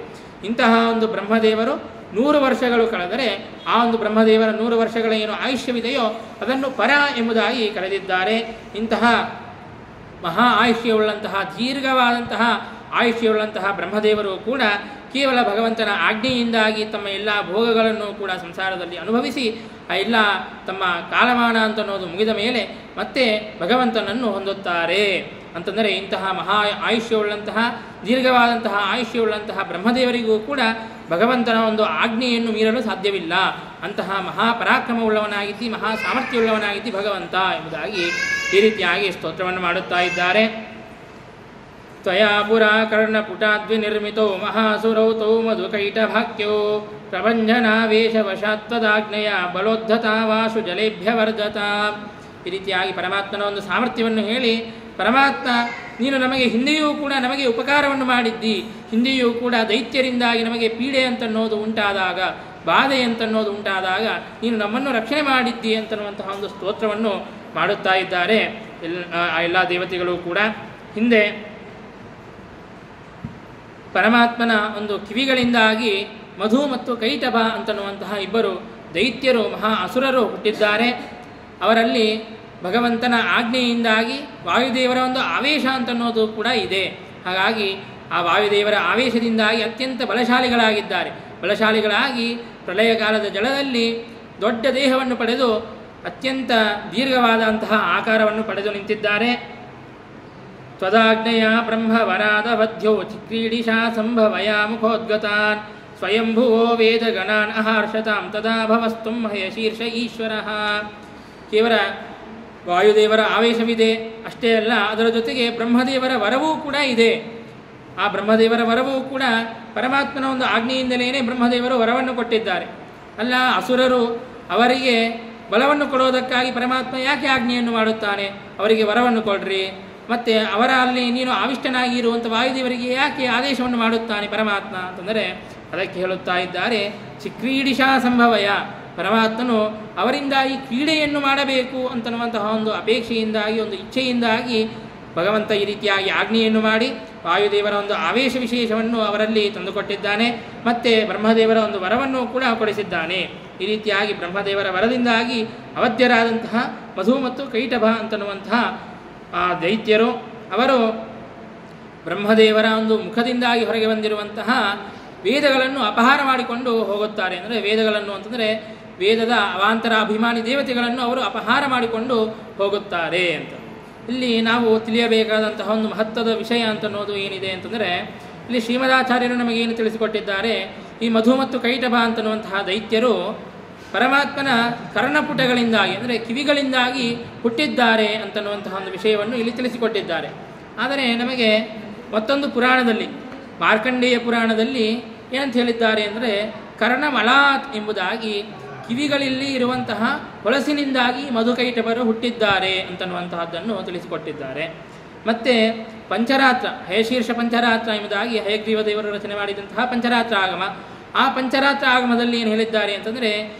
ಇಂತಹ ಒಂದು ಬ್ರಹ್ಮದೇವರು 100 ವರ್ಷಗಳು ಕಳೆದರೆ ಆ ಒಂದು ಬ್ರಹ್ಮದೇವರ 100 ವರ್ಷಗಳ ಏನು ಆಯುಷ್ಯವಿದೆಯೋ ಅದನ್ನು ಪರ ಎಂಬುದಾಗಿ ಕರೆದಿದ್ದಾರೆ. ಇಂತಹ ಮಹಾ ಆಯುಷ್ಯವುಳ್ಳಂತಹ ದೀರ್ಘವಾದಂತಹ ಆಯುಷ್ಯವುಳ್ಳಂತಹ ಬ್ರಹ್ಮದೇವರು ಕೂಡ ಕೇವಲ ಭಗವಂತನ ಆಜ್ಞೆಯಿಂದಾಗಿ ತಮ್ಮ ಎಲ್ಲ ಭೋಗಗಳನ್ನು ಕೂಡ ಸಂಸಾರದಲ್ಲಿ ಅನುಭವಿಸಿ ಆ ಎಲ್ಲ ತಮ್ಮ ಕಾಲಮಾನ ಅಂತನ್ನೋದು ಮುಗಿದ ಮೇಲೆ ಮತ್ತೆ ಭಗವಂತನನ್ನು ಹೊಂದುತ್ತಾರೆ. ಅಂತಂದರೆ ಇಂತಹ ಮಹಾ ಆಯುಷ್ಯವುಳ್ಳಂತಹ ದೀರ್ಘವಾದಂತಹ ಆಯುಷ್ಯವುಳ್ಳಂತಹ ಬ್ರಹ್ಮದೇವರಿಗೂ ಕೂಡ ಭಗವಂತನ ಒಂದು ಆಜ್ಞೆಯನ್ನು ಮೀರಲು ಸಾಧ್ಯವಿಲ್ಲ. ಅಂತಹ ಮಹಾಪರಾಕ್ರಮವುಳ್ಳವನಾಗಿದ್ದಿ, ಮಹಾ ಸಾಮರ್ಥ್ಯವುಳ್ಳವನಾಗಿದ್ದಿ ಭಗವಂತ ಎಂಬುದಾಗಿ ಈ ರೀತಿಯಾಗಿ ಸ್ತೋತ್ರವನ್ನು ಮಾಡುತ್ತಾ ಇದ್ದಾರೆ. ತ್ವಯಾ ಪುರಾ ಕರ್ಣಪುಟಾದ್ವಿನಿರ್ಮಿತೋ ಮಹಾಸುರೌ ತೌ ಮಧುಕೈಟಭಾಕ್ಯೋ ಪ್ರಭಂಜನಾವೇಶವಶಾತ್ವದಾಜ್ಞೆಯ ಬಲೋದ್ಧತಾ ವಾಶು ಜಲೇಭ್ಯ ವರ್ಧತ. ಈ ರೀತಿಯಾಗಿ ಪರಮಾತ್ಮನ ಒಂದು ಸಾಮರ್ಥ್ಯವನ್ನು ಹೇಳಿ, ಪರಮಾತ್ಮ ನೀನು ನಮಗೆ ಹಿಂದೆಯೂ ಕೂಡ ನಮಗೆ ಉಪಕಾರವನ್ನು ಮಾಡಿದ್ದಿ, ಹಿಂದೆಯೂ ಕೂಡ ದೈತ್ಯರಿಂದಾಗಿ ನಮಗೆ ಪೀಡೆ ಅಂತನ್ನೋದು ಉಂಟಾದಾಗ, ಬಾಧೆ ಅಂತನ್ನೋದು ಉಂಟಾದಾಗ ನೀನು ನಮ್ಮನ್ನು ರಕ್ಷಣೆ ಮಾಡಿದ್ದಿ ಅಂತನ್ನುವಂತಹ ಒಂದು ಸ್ತೋತ್ರವನ್ನು ಮಾಡುತ್ತಾ ಇದ್ದಾರೆ ಎಲ್ಲ ದೇವತೆಗಳು ಕೂಡ. ಹಿಂದೆ ಪರಮಾತ್ಮನ ಒಂದು ಕಿವಿಗಳಿಂದಾಗಿ ಮಧು ಮತ್ತು ಕೈಟಭ ಅಂತನ್ನುವಂತಹ ಇಬ್ಬರು ದೈತ್ಯರು ಮಹಾ ಅಸುರರು ಹುಟ್ಟಿದ್ದಾರೆ. ಅವರಲ್ಲಿ ಭಗವಂತನ ಆಜ್ಞೆಯಿಂದಾಗಿ ವಾಯುದೇವರ ಒಂದು ಆವೇಶ ಅಂತನ್ನೋದು ಕೂಡ ಇದೆ. ಹಾಗಾಗಿ ಆ ವಾಯುದೇವರ ಆವೇಶದಿಂದಾಗಿ ಅತ್ಯಂತ ಬಲಶಾಲಿಗಳಾಗಿದ್ದಾರೆ. ಬಲಶಾಲಿಗಳಾಗಿ ಪ್ರಳಯ ಕಾಲದ ಜಲದಲ್ಲಿ ದೊಡ್ಡ ದೇಹವನ್ನು ಪಡೆದು ಅತ್ಯಂತ ದೀರ್ಘವಾದಂತಹ ಆಕಾರವನ್ನು ಪಡೆದು ನಿಂತಿದ್ದಾರೆ. ತ್ವದಾಜ್ಞೆಯ ಬ್ರಹ್ಮವರಾದವಧ್ಯೋ ಚಿಕ್ರೀಡಿಶಾ ಸಂಭವಯ ಮುಖೋದ್ಗತಾನ್ ಸ್ವಯಂಭುವೋ ವೇದಗಣಾನ್ ಅಹರ್ಷತಾಂ ತದಾ ಭವಸ್ತುಂ ಹಯಶೀರ್ಷ ಈಶ್ವರಃ. ಕೇವಲ ವಾಯುದೇವರ ಆವೇಶವಿದೆ ಅಷ್ಟೇ ಅಲ್ಲ, ಅದರ ಜೊತೆಗೆ ಬ್ರಹ್ಮದೇವರ ವರವೂ ಕೂಡ ಇದೆ. ಆ ಬ್ರಹ್ಮದೇವರ ವರವೂ ಕೂಡ ಪರಮಾತ್ಮನ ಒಂದು ಆಜ್ಞೆಯಿಂದಲೇ ಬ್ರಹ್ಮದೇವರು ವರವನ್ನು ಕೊಟ್ಟಿದ್ದಾರೆ. ಅಲ್ಲ, ಅಸುರರು ಅವರಿಗೆ ಬಲವನ್ನು ಕೊಡೋದಕ್ಕಾಗಿ ಪರಮಾತ್ಮ ಯಾಕೆ ಆಜ್ಞೆಯನ್ನು ಮಾಡುತ್ತಾನೆ, ಅವರಿಗೆ ವರವನ್ನು ಕೊಡ್ರಿ, ಮತ್ತು ಅವರ ಅಲ್ಲಿ ನೀನು ಆವಿಷ್ಟನಾಗಿ ಇರುವಂಥ ವಾಯುದೇವರಿಗೆ ಯಾಕೆ ಆದೇಶವನ್ನು ಮಾಡುತ್ತಾನೆ ಪರಮಾತ್ಮ ಅಂತಂದರೆ ಅದಕ್ಕೆ ಹೇಳುತ್ತಾ ಇದ್ದಾರೆ, ಚಿಕ್ರೀಡಿಶಾ ಸಂಭವಯ. ಪರಮಾತ್ಮನು ಅವರಿಂದಾಗಿ ಕ್ರೀಡೆಯನ್ನು ಮಾಡಬೇಕು ಅಂತನ್ನುವಂತಹ ಒಂದು ಅಪೇಕ್ಷೆಯಿಂದಾಗಿ, ಒಂದು ಇಚ್ಛೆಯಿಂದಾಗಿ ಭಗವಂತ ಈ ರೀತಿಯಾಗಿ ಆಜ್ಞೆಯನ್ನು ಮಾಡಿ ವಾಯುದೇವರ ಒಂದು ಆವೇಶ ವಿಶೇಷವನ್ನು ಅವರಲ್ಲಿ ತಂದುಕೊಟ್ಟಿದ್ದಾನೆ. ಮತ್ತು ಬ್ರಹ್ಮದೇವರ ಒಂದು ವರವನ್ನು ಕೂಡ ಕೊಡಿಸಿದ್ದಾನೆ. ಈ ರೀತಿಯಾಗಿ ಬ್ರಹ್ಮದೇವರ ವರದಿಂದಾಗಿ ಅವಧ್ಯರಾದಂತಹ ಮಧು ಮತ್ತು ಕೈಟಭ ಅಂತನ್ನುವಂತಹ ದೈತ್ಯರು ಅವರು ಬ್ರಹ್ಮದೇವರ ಒಂದು ಮುಖದಿಂದಾಗಿ ಹೊರಗೆ ಬಂದಿರುವಂತಹ ವೇದಗಳನ್ನು ಅಪಹಾರ ಮಾಡಿಕೊಂಡು ಹೋಗುತ್ತಾರೆ. ಅಂದರೆ ವೇದಗಳನ್ನು ಅಂತಂದರೆ ವೇದದ ಅವಾಂತರ ಅಭಿಮಾನಿ ದೇವತೆಗಳನ್ನು ಅವರು ಅಪಹಾರ ಮಾಡಿಕೊಂಡು ಹೋಗುತ್ತಾರೆ ಅಂತ. ಇಲ್ಲಿ ನಾವು ತಿಳಿಯಬೇಕಾದಂತಹ ಒಂದು ಮಹತ್ವದ ವಿಷಯ ಅಂತನ್ನೋದು ಏನಿದೆ ಅಂತಂದರೆ, ಇಲ್ಲಿ ಶ್ರೀಮದಾಚಾರ್ಯರು ನಮಗೇನು ತಿಳಿಸಿಕೊಟ್ಟಿದ್ದಾರೆ, ಈ ಮಧು ಮತ್ತು ಕೈಟಭ ಅಂತನ್ನುವಂತಹ ದೈತ್ಯರು ಪರಮಾತ್ಮನ ಕರ್ಣಪುಟಗಳಿಂದಾಗಿ ಅಂದರೆ ಕಿವಿಗಳಿಂದಾಗಿ ಹುಟ್ಟಿದ್ದಾರೆ ಅಂತನ್ನುವಂತಹ ಒಂದು ವಿಷಯವನ್ನು ಇಲ್ಲಿ ತಿಳಿಸಿಕೊಟ್ಟಿದ್ದಾರೆ. ಆದರೆ ನಮಗೆ ಮತ್ತೊಂದು ಪುರಾಣದಲ್ಲಿ, ಮಾರ್ಕಂಡೇಯ ಪುರಾಣದಲ್ಲಿ ಏನಂತ ಹೇಳಿದ್ದಾರೆ ಅಂದರೆ, ಕರ್ಣಮಲಾತ್ ಎಂಬುದಾಗಿ ಕಿವಿಗಳಲ್ಲಿ ಇರುವಂತಹ ಹೊಳಸಿನಿಂದಾಗಿ ಮಧುಕೈಟಭರು ಹುಟ್ಟಿದ್ದಾರೆ ಅಂತನ್ನುವಂತಹದ್ದನ್ನು ತಿಳಿಸಿಕೊಟ್ಟಿದ್ದಾರೆ. ಮತ್ತು ಪಂಚರಾತ್ರ, ಹಯಶೀರ್ಷ ಪಂಚರಾತ್ರ ಎಂಬುದಾಗಿ ಹಯಗ್ರೀವ ದೇವರು ರಚನೆ ಮಾಡಿದಂತಹ ಪಂಚರಾತ್ರ ಆಗಮ, ಆ ಪಂಚರಾತ್ರ ಆಗಮದಲ್ಲಿ ಏನು ಹೇಳಿದ್ದಾರೆ ಅಂತಂದರೆ,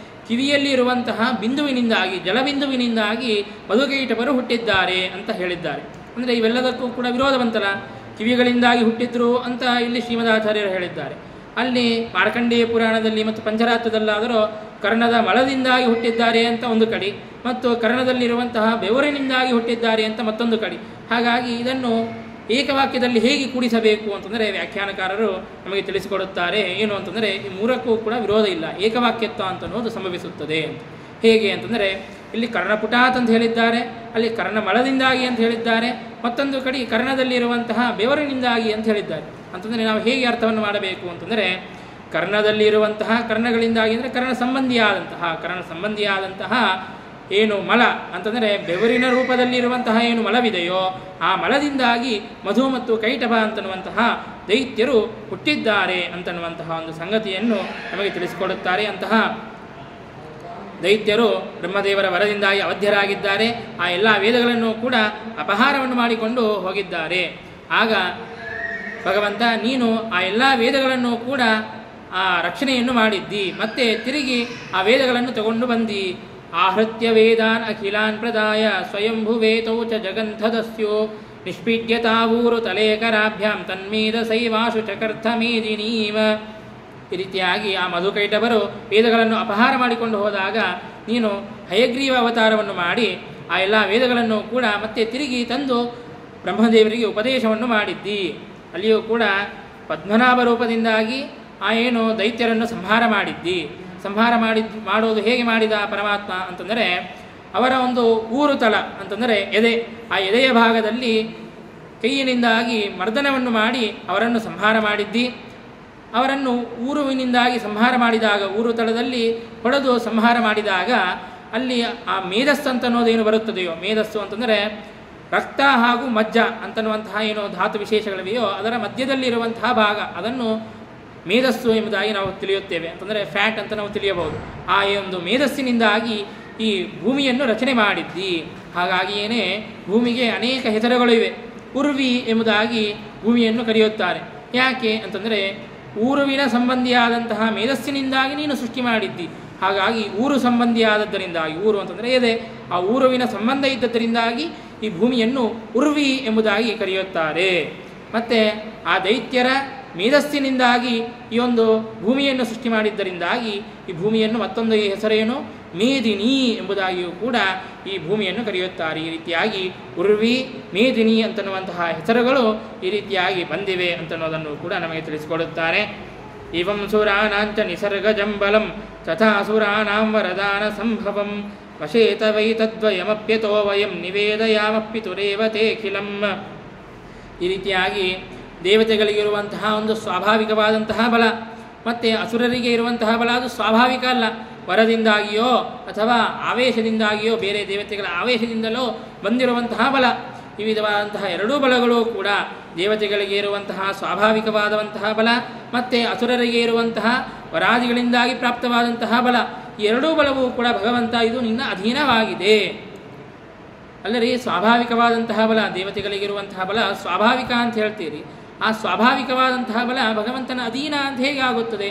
ಕಿವಿಯಲ್ಲಿ ಇರುವಂತಹ ಬಿಂದುವಿನಿಂದಾಗಿ, ಜಲಬಿಂದುವಿನಿಂದಾಗಿ ಮಧುಕೈಟಭರು ಹುಟ್ಟಿದ್ದಾರೆ ಅಂತ ಹೇಳಿದ್ದಾರೆ. ಅಂದರೆ ಇವೆಲ್ಲದಕ್ಕೂ ಕೂಡ ವಿರೋಧ ಬಂತಲ್ಲ, ಕಿವಿಗಳಿಂದಾಗಿ ಹುಟ್ಟಿದ್ರು ಅಂತ ಇಲ್ಲಿ ಶ್ರೀಮದಾಚಾರ್ಯರು ಹೇಳಿದ್ದಾರೆ. ಅಲ್ಲಿ ಮಾರ್ಕಂಡೇಯ ಪುರಾಣದಲ್ಲಿ ಮತ್ತು ಪಂಚರಾತ್ರದಲ್ಲಾದರೂ ಕರ್ಣದ ಮಲದಿಂದಾಗಿ ಹುಟ್ಟಿದ್ದಾರೆ ಅಂತ ಒಂದು ಕಡೆ, ಮತ್ತು ಕರ್ಣದಲ್ಲಿರುವಂತಹ ಬೆವರಿನಿಂದಾಗಿ ಹುಟ್ಟಿದ್ದಾರೆ ಅಂತ ಮತ್ತೊಂದು ಕಡೆ. ಹಾಗಾಗಿ ಇದನ್ನು ಏಕವಾಕ್ಯದಲ್ಲಿ ಹೇಗೆ ಕೂಡಿಸಬೇಕು ಅಂತಂದರೆ ವ್ಯಾಖ್ಯಾನಕಾರರು ನಮಗೆ ತಿಳಿಸಿಕೊಡುತ್ತಾರೆ. ಏನು ಅಂತಂದರೆ, ಈ ಮೂರಕ್ಕೂ ಕೂಡ ವಿರೋಧ ಇಲ್ಲ, ಏಕವಾಕ್ಯತ್ವ ಅಂತನ್ನೋದು ಸಂಭವಿಸುತ್ತದೆ. ಹೇಗೆ ಅಂತಂದರೆ, ಇಲ್ಲಿ ಕರ್ಣಪುಟಾತ್ ಅಂತ ಹೇಳಿದ್ದಾರೆ, ಅಲ್ಲಿ ಕರ್ಣಮಲದಿಂದಾಗಿ ಅಂತ ಹೇಳಿದ್ದಾರೆ, ಮತ್ತೊಂದು ಕಡೆ ಕರ್ಣದಲ್ಲಿರುವಂತಹ ಬೆವರಿನಿಂದಾಗಿ ಅಂತ ಹೇಳಿದ್ದಾರೆ. ಅಂತಂದರೆ ನಾವು ಹೇಗೆ ಅರ್ಥವನ್ನು ಮಾಡಬೇಕು ಅಂತಂದರೆ, ಕರ್ಣದಲ್ಲಿರುವಂತಹ ಕರ್ಣಗಳಿಂದಾಗಿ ಅಂದರೆ ಕರ್ಣ ಸಂಬಂಧಿಯಾದಂತಹ ಏನು ಮಲ ಅಂತಂದರೆ ಬೆವರಿನ ರೂಪದಲ್ಲಿರುವಂತಹ ಏನು ಮಲವಿದೆಯೋ ಆ ಮಲದಿಂದಾಗಿ ಮಧು ಮತ್ತು ಕೈಟಭ ಅಂತನ್ನುವಂತಹ ದೈತ್ಯರು ಹುಟ್ಟಿದ್ದಾರೆ ಅಂತನ್ನುವಂತಹ ಒಂದು ಸಂಗತಿಯನ್ನು ನಮಗೆ ತಿಳಿಸಿಕೊಡುತ್ತಾರೆ. ಅಂತಹ ದೈತ್ಯರು ಬ್ರಹ್ಮದೇವರ ವರದಿಂದಾಗಿ ಅವಧ್ಯರಾಗಿದ್ದಾರೆ. ಆ ಎಲ್ಲ ವೇದಗಳನ್ನು ಕೂಡ ಅಪಹಾರವನ್ನು ಮಾಡಿಕೊಂಡು ಹೋಗಿದ್ದಾರೆ. ಆಗ ಭಗವಂತ, ನೀನು ಆ ಎಲ್ಲ ವೇದಗಳನ್ನು ಕೂಡ ಆ ರಕ್ಷಣೆಯನ್ನು ಮಾಡಿದ್ದಿ, ಮತ್ತೆ ತಿರುಗಿ ಆ ವೇದಗಳನ್ನು ತಗೊಂಡು ಬಂದಿ. ಆಹೃತ್ಯ ವೇದಾನ್ ಅಖಿಲಾನ್ ಪ್ರದಾಯ ಸ್ವಯಂಭುವೇತೌ ಚ ಜಗಂಥದಸ್ಯೋ ನಿಷ್ಪೀಡ್ಯತಾವೂರು ತಲೇಕರಾಭ್ಯಾಂ ತನ್ಮೇದ ಸೈವಾಶು ಚಕರ್ಥ ಮೇದಿನೀವ. ಈ ರೀತಿಯಾಗಿ ಆ ಮಧುಕೈಟಭರು ವೇದಗಳನ್ನು ಅಪಹಾರ ಮಾಡಿಕೊಂಡು ಹೋದಾಗ ನೀನು ಹಯಗ್ರೀವ ಅವತಾರವನ್ನು ಮಾಡಿ ಆ ಎಲ್ಲ ವೇದಗಳನ್ನು ಕೂಡ ಮತ್ತೆ ತಿರುಗಿ ತಂದು ಬ್ರಹ್ಮದೇವರಿಗೆ ಉಪದೇಶವನ್ನು ಮಾಡಿದ್ದಿ. ಅಲ್ಲಿಯೂ ಕೂಡ ಪದ್ಮನಾಭ ರೂಪದಿಂದಾಗಿ ಆ ಏನು ದೈತ್ಯರನ್ನು ಸಂಹಾರ ಮಾಡಿದ್ದಿ. ಮಾಡೋದು ಹೇಗೆ ಮಾಡಿದ ಪರಮಾತ್ಮ ಅಂತಂದರೆ, ಅವರ ಒಂದು ಊರುತಲ ಅಂತಂದರೆ ಎದೆ, ಆ ಎದೆಯ ಭಾಗದಲ್ಲಿ ಕೈಯಿನಿಂದಾಗಿ ಮರ್ದನವನ್ನು ಮಾಡಿ ಅವರನ್ನು ಸಂಹಾರ ಮಾಡಿದ್ದಿ. ಅವರನ್ನು ಊರುವಿನಿಂದಾಗಿ ಸಂಹಾರ ಮಾಡಿದಾಗ, ಊರು ತಳದಲ್ಲಿ ಹೊಡೆದು ಸಂಹಾರ ಮಾಡಿದಾಗ ಅಲ್ಲಿ ಆ ಮೇಧಸ್ಸು ಅಂತನ್ನೋದೇನು ಬರುತ್ತದೆಯೋ, ಮೇಧಸ್ಸು ಅಂತಂದರೆ ರಕ್ತ ಹಾಗೂ ಮಜ್ಜ ಅಂತನ್ನುವಂತಹ ಏನೋ ಧಾತು ವಿಶೇಷಗಳಿವೆಯೋ ಅದರ ಮಧ್ಯದಲ್ಲಿರುವಂತಹ ಭಾಗ, ಅದನ್ನು ಮೇಧಸ್ಸು ಎಂಬುದಾಗಿ ನಾವು ತಿಳಿಯುತ್ತೇವೆ. ಅಂತಂದರೆ ಫ್ಯಾಟ್ ಅಂತ ನಾವು ತಿಳಿಯಬಹುದು. ಆ ಒಂದು ಮೇಧಸ್ಸಿನಿಂದಾಗಿ ಈ ಭೂಮಿಯನ್ನು ರಚನೆ ಮಾಡಿದ್ದಿ. ಹಾಗಾಗಿಯೇ ಭೂಮಿಗೆ ಅನೇಕ ಹೆಸರುಗಳಿವೆ. ಉರ್ವಿ ಎಂಬುದಾಗಿ ಭೂಮಿಯನ್ನು ಕರೆಯುತ್ತಾರೆ. ಯಾಕೆ ಅಂತಂದರೆ ಊರುವಿನ ಸಂಬಂಧಿಯಾದಂತಹ ಮೇಧಸ್ಸಿನಿಂದಾಗಿ ನೀನು ಸೃಷ್ಟಿ ಮಾಡಿದ್ದಿ. ಹಾಗಾಗಿ ಊರು ಸಂಬಂಧಿಯಾದದ್ದರಿಂದಾಗಿ, ಊರು ಅಂತಂದರೆ ಎದೆ, ಆ ಊರುವಿನ ಸಂಬಂಧ ಇದ್ದದ್ದರಿಂದಾಗಿ ಈ ಭೂಮಿಯನ್ನು ಉರ್ವಿ ಎಂಬುದಾಗಿ ಕರೆಯುತ್ತಾರೆ. ಮತ್ತು ಆ ದೈತ್ಯರ ಮೇಧಸ್ಸಿನಿಂದಾಗಿ ಈ ಒಂದು ಭೂಮಿಯನ್ನು ಸೃಷ್ಟಿ ಮಾಡಿದ್ದರಿಂದಾಗಿ ಈ ಭೂಮಿಯನ್ನು ಮತ್ತೊಂದು ಹೆಸರೇನು ಮೇದಿನಿ ಎಂಬುದಾಗಿಯೂ ಕೂಡ ಈ ಭೂಮಿಯನ್ನು ಕರೆಯುತ್ತಾರೆ. ಈ ರೀತಿಯಾಗಿ ಉರ್ವಿ, ಮೇದಿನಿ ಅಂತನ್ನುವಂತಹ ಹೆಸರುಗಳು ಈ ರೀತಿಯಾಗಿ ಬಂದಿವೆ ಅಂತನ್ನೋದನ್ನು ಕೂಡ ನಮಗೆ ತಿಳಿಸಿಕೊಡುತ್ತಾರೆ. ಇವಂ ಸುರಾನಾಂಚ ನಿಸರ್ಗಜಂಬಲಂ ತಥಾಸುರಾನಾಂ ವರದಾನ ಸಂಭವಂ ವಶೇತ ವೈ ತದ್ವಯಮಪ್ಯತೋ ವಯಂ ನಿವೇದಯಾಮಪ್ಪಿತುರೇವ ತೇಖಿಲಂ. ಈ ರೀತಿಯಾಗಿ ದೇವತೆಗಳಿಗಿರುವಂತಹ ಒಂದು ಸ್ವಾಭಾವಿಕವಾದಂತಹ ಬಲ, ಮತ್ತು ಅಸುರರಿಗೆ ಇರುವಂತಹ ಬಲ ಅದು ಸ್ವಾಭಾವಿಕ ಅಲ್ಲ. ವರದಿಂದಾಗಿಯೋ ಅಥವಾ ಆವೇಶದಿಂದಾಗಿಯೋ, ಬೇರೆ ದೇವತೆಗಳ ಆವೇಶದಿಂದಲೋ ಬಂದಿರುವಂತಹ ಬಲ. ಈ ವಿಧವಾದಂತಹ ಎರಡೂ ಬಲಗಳು ಕೂಡ ದೇವತೆಗಳಿಗೆ ಇರುವಂತಹ ಸ್ವಾಭಾವಿಕವಾದಂತಹ ಬಲ ಮತ್ತು ಅಸುರರಿಗೆ ಇರುವಂತಹ ವರಾದಿಗಳಿಂದಾಗಿ ಪ್ರಾಪ್ತವಾದಂತಹ ಬಲ. ಈ ಎರಡೂ ಬಲವೂ ಕೂಡ ಭಗವಂತ ಇದು ನಿನ್ನ ಅಧೀನವಾಗಿದೆ. ಅಲ್ಲರಿ, ಸ್ವಾಭಾವಿಕವಾದಂತಹ ಬಲ, ದೇವತೆಗಳಿಗಿರುವಂತಹ ಬಲ ಸ್ವಾಭಾವಿಕ ಅಂತ ಹೇಳ್ತೀರಿ. ಆ ಸ್ವಾಭಾವಿಕವಾದಂತಹ ಬಲ ಭಗವಂತನ ಅಧೀನ ಅಂತ ಹೇಗೆ ಆಗುತ್ತದೆ?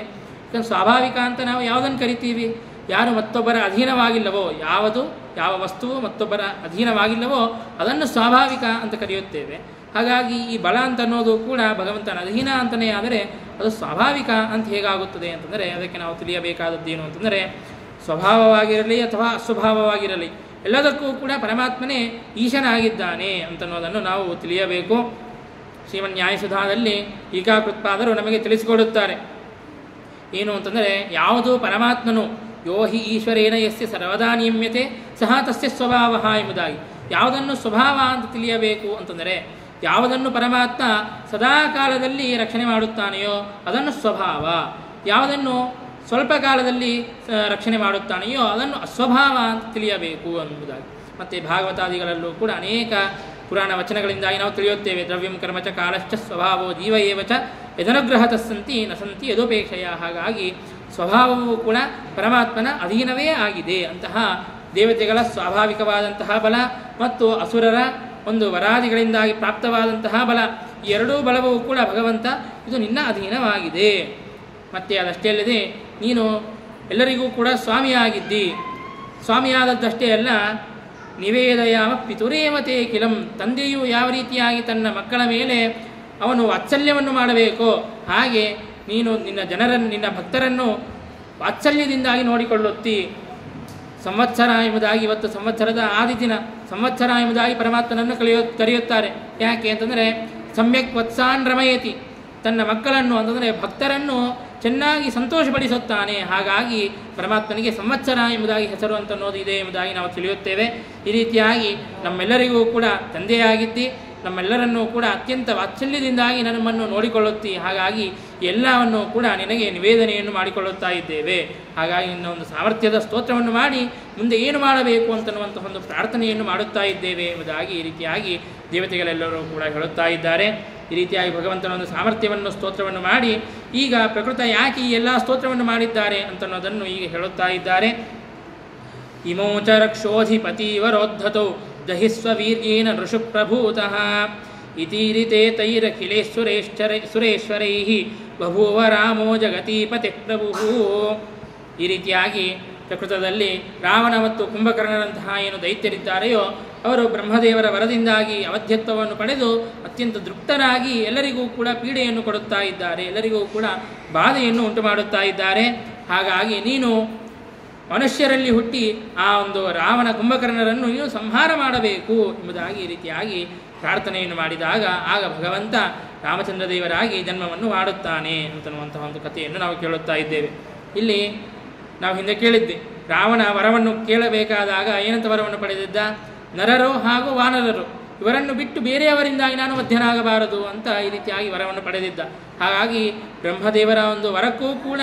ಸ್ವಾಭಾವಿಕ ಅಂತ ನಾವು ಯಾವುದನ್ನು ಕರಿತೀವಿ? ಯಾರು ಮತ್ತೊಬ್ಬರ ಅಧೀನವಾಗಿಲ್ಲವೋ, ಯಾವ ವಸ್ತುವು ಮತ್ತೊಬ್ಬರ ಅಧೀನವಾಗಿಲ್ಲವೋ ಅದನ್ನು ಸ್ವಾಭಾವಿಕ ಅಂತ ಕರೆಯುತ್ತೇವೆ. ಹಾಗಾಗಿ ಈ ಬಲ ಅಂತ ಅನ್ನೋದು ಕೂಡ ಭಗವಂತನ ಅಧೀನ ಅಂತಲೇ ಆದರೆ ಅದು ಸ್ವಾಭಾವಿಕ ಅಂತ ಹೇಗಾಗುತ್ತದೆ ಅಂತಂದರೆ ಅದಕ್ಕೆ ನಾವು ತಿಳಿಯಬೇಕಾದದ್ದೇನು ಅಂತಂದರೆ, ಸ್ವಭಾವವಾಗಿರಲಿ ಅಥವಾ ಅಸ್ವಭಾವವಾಗಿರಲಿ ಎಲ್ಲದಕ್ಕೂ ಕೂಡ ಪರಮಾತ್ಮನೇ ಈಶನಾಗಿದ್ದಾನೆ ಅಂತನ್ನೋದನ್ನು ನಾವು ತಿಳಿಯಬೇಕು. ಶ್ರೀಮನ್ ನ್ಯಾಯಸುಧಾದಲ್ಲಿ ಟೀಕಾಕೃತ್ಪಾದರು ನಮಗೆ ತಿಳಿಸಿಕೊಡುತ್ತಾರೆ. ಏನು ಅಂತಂದರೆ, ಯಾವುದು ಪರಮಾತ್ಮನು ಯೋ ಹಿ ಈಶ್ವರೇನ ಯಸ್ಯ ಸರ್ವದಾ ನಿಯಮ್ಯತೆ ಸಹ ತಸ್ಯ ಸ್ವಭಾವ ಎಂಬುದಾಗಿ, ಯಾವುದನ್ನು ಸ್ವಭಾವ ಅಂತ ತಿಳಿಯಬೇಕು ಅಂತಂದರೆ, ಯಾವುದನ್ನು ಪರಮಾತ್ಮ ಸದಾ ಕಾಲದಲ್ಲಿ ರಕ್ಷಣೆ ಮಾಡುತ್ತಾನೆಯೋ ಅದನ್ನು ಸ್ವಭಾವ, ಯಾವುದನ್ನು ಸ್ವಲ್ಪ ಕಾಲದಲ್ಲಿ ರಕ್ಷಣೆ ಮಾಡುತ್ತಾನೆಯೋ ಅದನ್ನು ಅಸ್ವಭಾವ ಅಂತ ತಿಳಿಯಬೇಕು ಎಂಬುದಾಗಿ. ಮತ್ತು ಭಾಗವತಾದಿಗಳಲ್ಲೂ ಕೂಡ ಅನೇಕ ಪುರಾಣ ವಚನಗಳಿಂದಾಗಿ ನಾವು ತಿಳಿಯುತ್ತೇವೆ. ದ್ರವ್ಯಂ ಕರ್ಮಚ ಕಾಲಶ್ಚ ಸ್ವಭಾವೋ ಜೀವ ಏವಚ ಯದನುಗ್ರಹತಸ್ಸಂತಿ ನಸಂತಿ ಯದೋಪೇಕ್ಷೆಯ. ಹಾಗಾಗಿ ಸ್ವಭಾವವು ಕೂಡ ಪರಮಾತ್ಮನ ಅಧೀನವೇ ಆಗಿದೆ. ಅಂತಹ ದೇವತೆಗಳ ಸ್ವಾಭಾವಿಕವಾದಂತಹ ಬಲ ಮತ್ತು ಅಸುರರ ಒಂದು ವರಾದಿಗಳಿಂದಾಗಿ ಪ್ರಾಪ್ತವಾದಂತಹ ಬಲ, ಈ ಎರಡೂ ಬಲವೂ ಕೂಡ ಭಗವಂತ ಇದು ನಿನ್ನ ಅಧೀನವಾಗಿದೆ. ಮತ್ತು ಅದಷ್ಟೇ ಅಲ್ಲದೆ ನೀನು ಎಲ್ಲರಿಗೂ ಕೂಡ ಸ್ವಾಮಿಯಾಗಿದ್ದಿ. ಸ್ವಾಮಿಯಾದದ್ದಷ್ಟೇ ಅಲ್ಲ, ನಿವೇದಯಾಮ ಪಿತುರೇವತೆ ಕಿಲಂ, ತಂದೆಯು ಯಾವ ರೀತಿಯಾಗಿ ತನ್ನ ಮಕ್ಕಳ ಮೇಲೆ ಅವನು ವಾತ್ಸಲ್ಯವನ್ನು ಮಾಡಬೇಕೋ ಹಾಗೆ ನೀನು ನಿನ್ನ ಭಕ್ತರನ್ನು ವಾತ್ಸಲ್ಯದಿಂದಾಗಿ ನೋಡಿಕೊಳ್ಳುತ್ತಿ. ಸಂವತ್ಸರ ಎಂಬುದಾಗಿ, ಇವತ್ತು ಸಂವತ್ಸರದ ಆದಿದಿನ ಸಂವತ್ಸರ ಎಂಬುದಾಗಿ ಪರಮಾತ್ಮನನ್ನು ಕರೆಯುತ್ತಾರೆ. ಯಾಕೆ ಅಂತಂದರೆ ಸಮ್ಯಕ್ ವತ್ಸಾನ್ ರಮಯತಿ, ತನ್ನ ಮಕ್ಕಳನ್ನು ಅಂತಂದರೆ ಭಕ್ತರನ್ನು ಚೆನ್ನಾಗಿ ಸಂತೋಷಪಡಿಸುತ್ತಾನೆ. ಹಾಗಾಗಿ ಪರಮಾತ್ಮನಿಗೆ ಸಂವತ್ಸರ ಎಂಬುದಾಗಿ ಹೆಸರು ಅಂತ ಅನ್ನೋದು ಇದೆ ಎಂಬುದಾಗಿ ನಾವು ತಿಳಿಯುತ್ತೇವೆ. ಈ ರೀತಿಯಾಗಿ ನಮ್ಮೆಲ್ಲರಿಗೂ ಕೂಡ ತಂದೆಯಾಗಿದ್ದಿ, ನಮ್ಮೆಲ್ಲರನ್ನೂ ಕೂಡ ಅತ್ಯಂತ ವಾತ್ಸಲ್ಯದಿಂದಾಗಿ ನಮ್ಮನ್ನು ನೋಡಿಕೊಳ್ಳುತ್ತಿ. ಹಾಗಾಗಿ ಎಲ್ಲವನ್ನು ಕೂಡ ನಿನಗೆ ನಿವೇದನೆಯನ್ನು ಮಾಡಿಕೊಳ್ಳುತ್ತಾ ಇದ್ದೇವೆ. ಹಾಗಾಗಿ ನಿನ್ನ ಒಂದು ಸಾಮರ್ಥ್ಯದ ಸ್ತೋತ್ರವನ್ನು ಮಾಡಿ ಮುಂದೆ ಏನು ಮಾಡಬೇಕು ಅಂತನ್ನುವಂತಹ ಒಂದು ಪ್ರಾರ್ಥನೆಯನ್ನು ಮಾಡುತ್ತಾ ಇದ್ದೇವೆ ಎಂಬುದಾಗಿ ಈ ರೀತಿಯಾಗಿ ದೇವತೆಗಳೆಲ್ಲರೂ ಕೂಡ ಹೇಳುತ್ತಾ ಇದ್ದಾರೆ. ಈ ರೀತಿಯಾಗಿ ಭಗವಂತನ ಒಂದು ಸಾಮರ್ಥ್ಯವನ್ನು ಸ್ತೋತ್ರವನ್ನು ಮಾಡಿ ಈಗ ಪ್ರಕೃತ ಯಾಕೆ ಈ ಎಲ್ಲ ಸ್ತೋತ್ರವನ್ನು ಮಾಡಿದ್ದಾರೆ ಅಂತನ್ನೋದನ್ನು ಈಗ ಹೇಳುತ್ತಾ ಇದ್ದಾರೆ. ಇಮೋಚ ರಕ್ಷೋಧಿಪತಿವರೋದ್ಧತೌ ದಹಿಸ್ವ ವೀರ್ಯೇನ ನೃಷು ಪ್ರಭೂತಃ ಇತೀರಿತೆ ತೈರಖಿಲೇಶ್ವರೈಃ ಬಭೂವ ರಾಮೋ ಜಗತೀಪತಿ ಪ್ರಭುಃ. ಈ ರೀತಿಯಾಗಿ ಪ್ರಕೃತದಲ್ಲಿ ರಾವಣ ಮತ್ತು ಕುಂಭಕರ್ಣರಂತಹ ಏನು ದೈತ್ಯರಿದ್ದಾರೆಯೋ ಅವರು ಬ್ರಹ್ಮದೇವರ ವರದಿಂದಾಗಿ ಅವಧ್ಯತ್ವವನ್ನು ಪಡೆದು ಅತ್ಯಂತ ತೃಪ್ತರಾಗಿ ಎಲ್ಲರಿಗೂ ಕೂಡ ಪೀಡೆಯನ್ನು ಕೊಡುತ್ತಾ ಇದ್ದಾರೆ, ಎಲ್ಲರಿಗೂ ಕೂಡ ಬಾಧೆಯನ್ನು ಉಂಟು ಮಾಡುತ್ತಾ ಇದ್ದಾರೆ. ಹಾಗಾಗಿ ನೀನು ಮನುಷ್ಯರಲ್ಲಿ ಹುಟ್ಟಿ ಆ ಒಂದು ರಾವಣ ಕುಂಭಕರ್ಣರನ್ನು ನೀನು ಸಂಹಾರ ಮಾಡಬೇಕು ಎಂಬುದಾಗಿ ಈ ರೀತಿಯಾಗಿ ಪ್ರಾರ್ಥನೆಯನ್ನು ಮಾಡಿದಾಗ ಆಗ ಭಗವಂತ ರಾಮಚಂದ್ರ ದೇವರಾಗಿ ಜನ್ಮವನ್ನು ಮಾಡುತ್ತಾನೆ ಅಂತನ್ನುವಂತಹ ಒಂದು ಕಥೆಯನ್ನು ನಾವು ಕೇಳುತ್ತಾ ಇದ್ದೇವೆ. ಇಲ್ಲಿ ನಾವು ಹಿಂದೆ ಕೇಳಿದ್ದೆ, ರಾವಣ ವರವನ್ನು ಕೇಳಬೇಕಾದಾಗ ಏನಂತ ವರವನ್ನು ಪಡೆದಿದ್ದ? ನರರು ಹಾಗೂ ವಾನರರು ಇವರನ್ನು ಬಿಟ್ಟು ಬೇರೆಯವರಿಂದಾಗಿ ನಾನು ಮಧ್ಯನಾಗಬಾರದು ಅಂತ ಈ ರೀತಿಯಾಗಿ ವರವನ್ನು ಪಡೆದಿದ್ದ. ಹಾಗಾಗಿ ಬ್ರಹ್ಮದೇವರ ಒಂದು ವರಕ್ಕೂ ಕೂಡ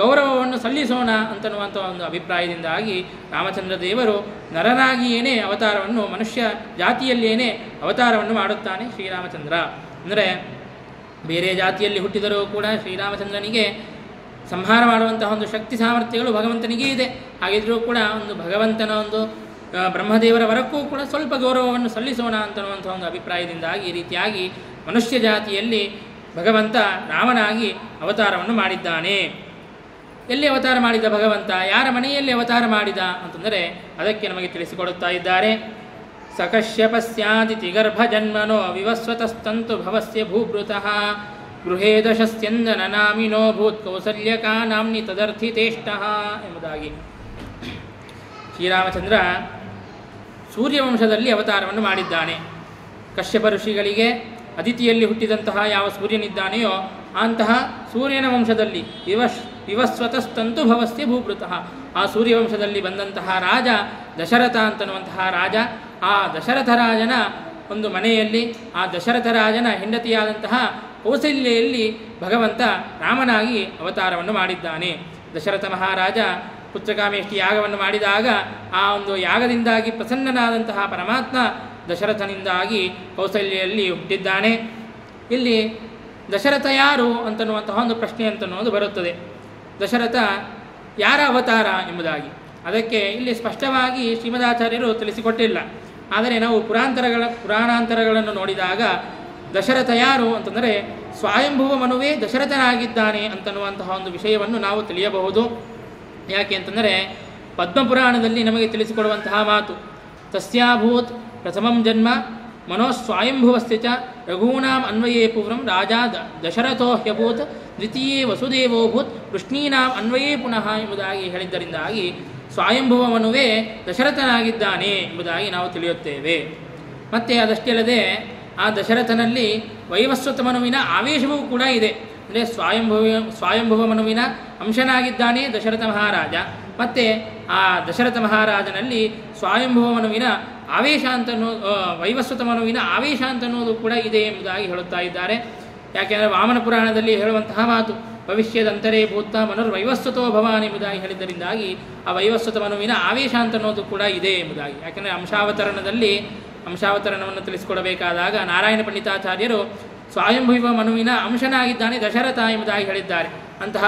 ಗೌರವವನ್ನು ಸಲ್ಲಿಸೋಣ ಅಂತನ್ನುವಂಥ ಒಂದು ಅಭಿಪ್ರಾಯದಿಂದಾಗಿ ರಾಮಚಂದ್ರ ದೇವರು ನರನಾಗಿಯೇನೇ ಅವತಾರವನ್ನು, ಮನುಷ್ಯ ಜಾತಿಯಲ್ಲಿಯೇ ಅವತಾರವನ್ನು ಮಾಡುತ್ತಾನೆ ಶ್ರೀರಾಮಚಂದ್ರ. ಅಂದರೆ ಬೇರೆ ಜಾತಿಯಲ್ಲಿ ಹುಟ್ಟಿದರೂ ಕೂಡ ಶ್ರೀರಾಮಚಂದ್ರನಿಗೆ ಸಂಹಾರ ಮಾಡುವಂತಹ ಒಂದು ಶಕ್ತಿ ಸಾಮರ್ಥ್ಯಗಳು ಭಗವಂತನಿಗೆ ಇದೆ. ಹಾಗಿದ್ರೂ ಕೂಡ ಒಂದು ಭಗವಂತನ ಒಂದು ಬ್ರಹ್ಮದೇವರ ವರಕ್ಕೂ ಕೂಡ ಸ್ವಲ್ಪ ಗೌರವವನ್ನು ಸಲ್ಲಿಸೋಣ ಅಂತನ್ನುವಂಥ ಒಂದು ಅಭಿಪ್ರಾಯದಿಂದಾಗಿ ಈ ರೀತಿಯಾಗಿ ಮನುಷ್ಯ ಜಾತಿಯಲ್ಲಿ ಭಗವಂತ ರಾಮನಾಗಿ ಅವತಾರವನ್ನು ಮಾಡಿದ್ದಾನೆ. ಎಲ್ಲಿ ಅವತಾರ ಮಾಡಿದ ಭಗವಂತ, ಯಾರ ಮನೆಯಲ್ಲಿ ಅವತಾರ ಮಾಡಿದ ಅಂತಂದರೆ ಅದಕ್ಕೆ ನಮಗೆ ತಿಳಿಸಿಕೊಡುತ್ತಾ ಇದ್ದಾರೆ. ಸಕಶ್ಯಪಸ್ಯಾದಿತಿ ಗರ್ಭಜನ್ಮನೋ ವಿವಸ್ವತಸ್ತಂತು ಭವಸ್ಯ ಭೂಭೃತಃ ಗೃಹೇ ದಶಸ್ಯಂದನನಾಮಿನೋ ಭೂತ್ ಕೌಸಲ್ಯಕಾ ನಾಮ್ನಿ ತದರ್ಥಿತೇಷ್ಟಃ ಎಂಬುದಾಗಿ. ಶ್ರೀರಾಮಚಂದ್ರ ಸೂರ್ಯವಂಶದಲ್ಲಿ ಅವತಾರವನ್ನು ಮಾಡಿದ್ದಾನೆ. ಕಶ್ಯಪ ಋಷಿಗಳಿಗೆ ಅದಿತಿಯಲ್ಲಿ ಹುಟ್ಟಿದಂತಹ ಯಾವ ಸೂರ್ಯನಿದ್ದಾನೆಯೋ ಅಂತಹ ಸೂರ್ಯನ ವಂಶದಲ್ಲಿ ವಿವಸ್ವತಸ್ತಂತು ಭವಸ್ಯ ಭೂಭೃತಃ, ಆ ಸೂರ್ಯವಂಶದಲ್ಲಿ ಬಂದಂತಹ ರಾಜ ದಶರಥ ಅಂತನ್ನುವಂತಹ ರಾಜ. ಆ ದಶರಥ ರಾಜನ ಒಂದು ಮನೆಯಲ್ಲಿ ಆ ದಶರಥ ರಾಜನ ಹೆಂಡತಿಯಾದಂತಹ ಕೌಸಲ್ಯಲ್ಲಿ ಭಗವಂತ ರಾಮನಾಗಿ ಅವತಾರವನ್ನು ಮಾಡಿದ್ದಾನೆ. ದಶರಥ ಮಹಾರಾಜ ಪುತ್ರಕಾಮೇಷ್ಟಿ ಯಾಗವನ್ನು ಮಾಡಿದಾಗ ಆ ಒಂದು ಯಾಗದಿಂದಾಗಿ ಪ್ರಸನ್ನನಾದಂತಹ ಪರಮಾತ್ಮ ದಶರಥನಿಂದಾಗಿ ಕೌಸಲ್ಯಲ್ಲಿ ಹುಟ್ಟಿದ್ದಾನೆ. ಇಲ್ಲಿ ದಶರಥ ಯಾರು ಅಂತನ್ನುವಂತಹ ಒಂದು ಪ್ರಶ್ನೆ ಅಂತನ್ನುವುದು ಬರುತ್ತದೆ. ದಶರಥ ಯಾರ ಅವತಾರ ಎಂಬುದಾಗಿ ಅದಕ್ಕೆ ಇಲ್ಲಿ ಸ್ಪಷ್ಟವಾಗಿ ಶ್ರೀಮದಾಚಾರ್ಯರು ತಿಳಿಸಿಕೊಟ್ಟಿಲ್ಲ. ಆದರೆ ನಾವು ಪುರಾಣಾಂತರಗಳನ್ನು ನೋಡಿದಾಗ ದಶರಥ ಯಾರು ಅಂತಂದರೆ ಸ್ವಯಂಭುವ ಮನುವೇ ದಶರಥನಾಗಿದ್ದಾನೆ ಅಂತನ್ನುವಂತಹ ಒಂದು ವಿಷಯವನ್ನು ನಾವು ತಿಳಿಯಬಹುದು. ಯಾಕೆ ಅಂತಂದರೆ ಪದ್ಮಪುರಾಣದಲ್ಲಿ ನಮಗೆ ತಿಳಿಸಿಕೊಡುವಂತಹ ಮಾತು, ತಸ್ಯಾಭೂತ್ ಪ್ರಥಮಂ ಜನ್ಮ ಮನೋಸ್ವಾಯಂಭುವಸ್ಯ ಚ ರಘೂನಾಂ ಅನ್ವಯೇ ಪೂರ್ವಂ ರಾಜಾ ದಶರಥೋ ಹ್ಯಭೂತ್ ದ್ವಿತೀಯೇ ವಸುದೇವೋಭೂತ್ ವೃಷ್ಣೀನಾಂ ಅನ್ವಯೇ ಪುನಃ ಎಂಬುದಾಗಿ ಹೇಳಿದ್ದರಿಂದಾಗಿ ಸ್ವಯಂಭುವ ಮನುವೇ ದಶರಥನಾಗಿದ್ದಾನೆ ಎಂಬುದಾಗಿ ನಾವು ತಿಳಿಯುತ್ತೇವೆ. ಮತ್ತು ಅದಷ್ಟೇ ಅಲ್ಲದೆ ಆ ದಶರಥನಲ್ಲಿ ವೈವಸ್ವತ ಮನುವಿನ ಆವೇಶವೂ ಕೂಡ ಇದೆ. ಅಂದರೆ ಸ್ವಯಂಭುವ ಮನುವಿನ ಅಂಶನಾಗಿದ್ದಾನೆ ದಶರಥ ಮಹಾರಾಜ. ಮತ್ತು ಆ ದಶರಥ ಮಹಾರಾಜನಲ್ಲಿ ಸ್ವಯಂಭುವ ಮನುವಿನ ಆವೇಶ ಅಂತನೋ ವೈವಸ್ವತ ಮನುವಿನ ಆವೇಶ ಅಂತನ್ನೋದು ಕೂಡ ಇದೆ ಎಂಬುದಾಗಿ ಹೇಳುತ್ತಾ ಇದ್ದಾರೆ. ಯಾಕೆಂದರೆ ವಾಮನ ಪುರಾಣದಲ್ಲಿ ಹೇಳುವಂತಹ ಮಾತು, ಭವಿಷ್ಯದಂತರೇ ಭೂತ ಮನುರ್ವೈವಸ್ವತೋ ಭವಾನ್ ಎಂಬುದಾಗಿ ಹೇಳಿದ್ದರಿಂದಾಗಿ ಆ ವೈವಸ್ವತ ಮನುವಿನ ಆವೇಶ ಅಂತನ್ನೋದು ಕೂಡ ಇದೆ ಎಂಬುದಾಗಿ. ಯಾಕೆಂದರೆ ಅಂಶಾವತರಣವನ್ನು ತಿಳಿಸಿಕೊಡಬೇಕಾದಾಗ ನಾರಾಯಣ ಪಂಡಿತಾಚಾರ್ಯರು ಸ್ವಯಂಭುವ ಮನುವಿನ ಅಂಶನಾಗಿದ್ದಾನೆ ದಶರಥ ಎಂಬುದಾಗಿ ಹೇಳಿದ್ದಾರೆ. ಅಂತಹ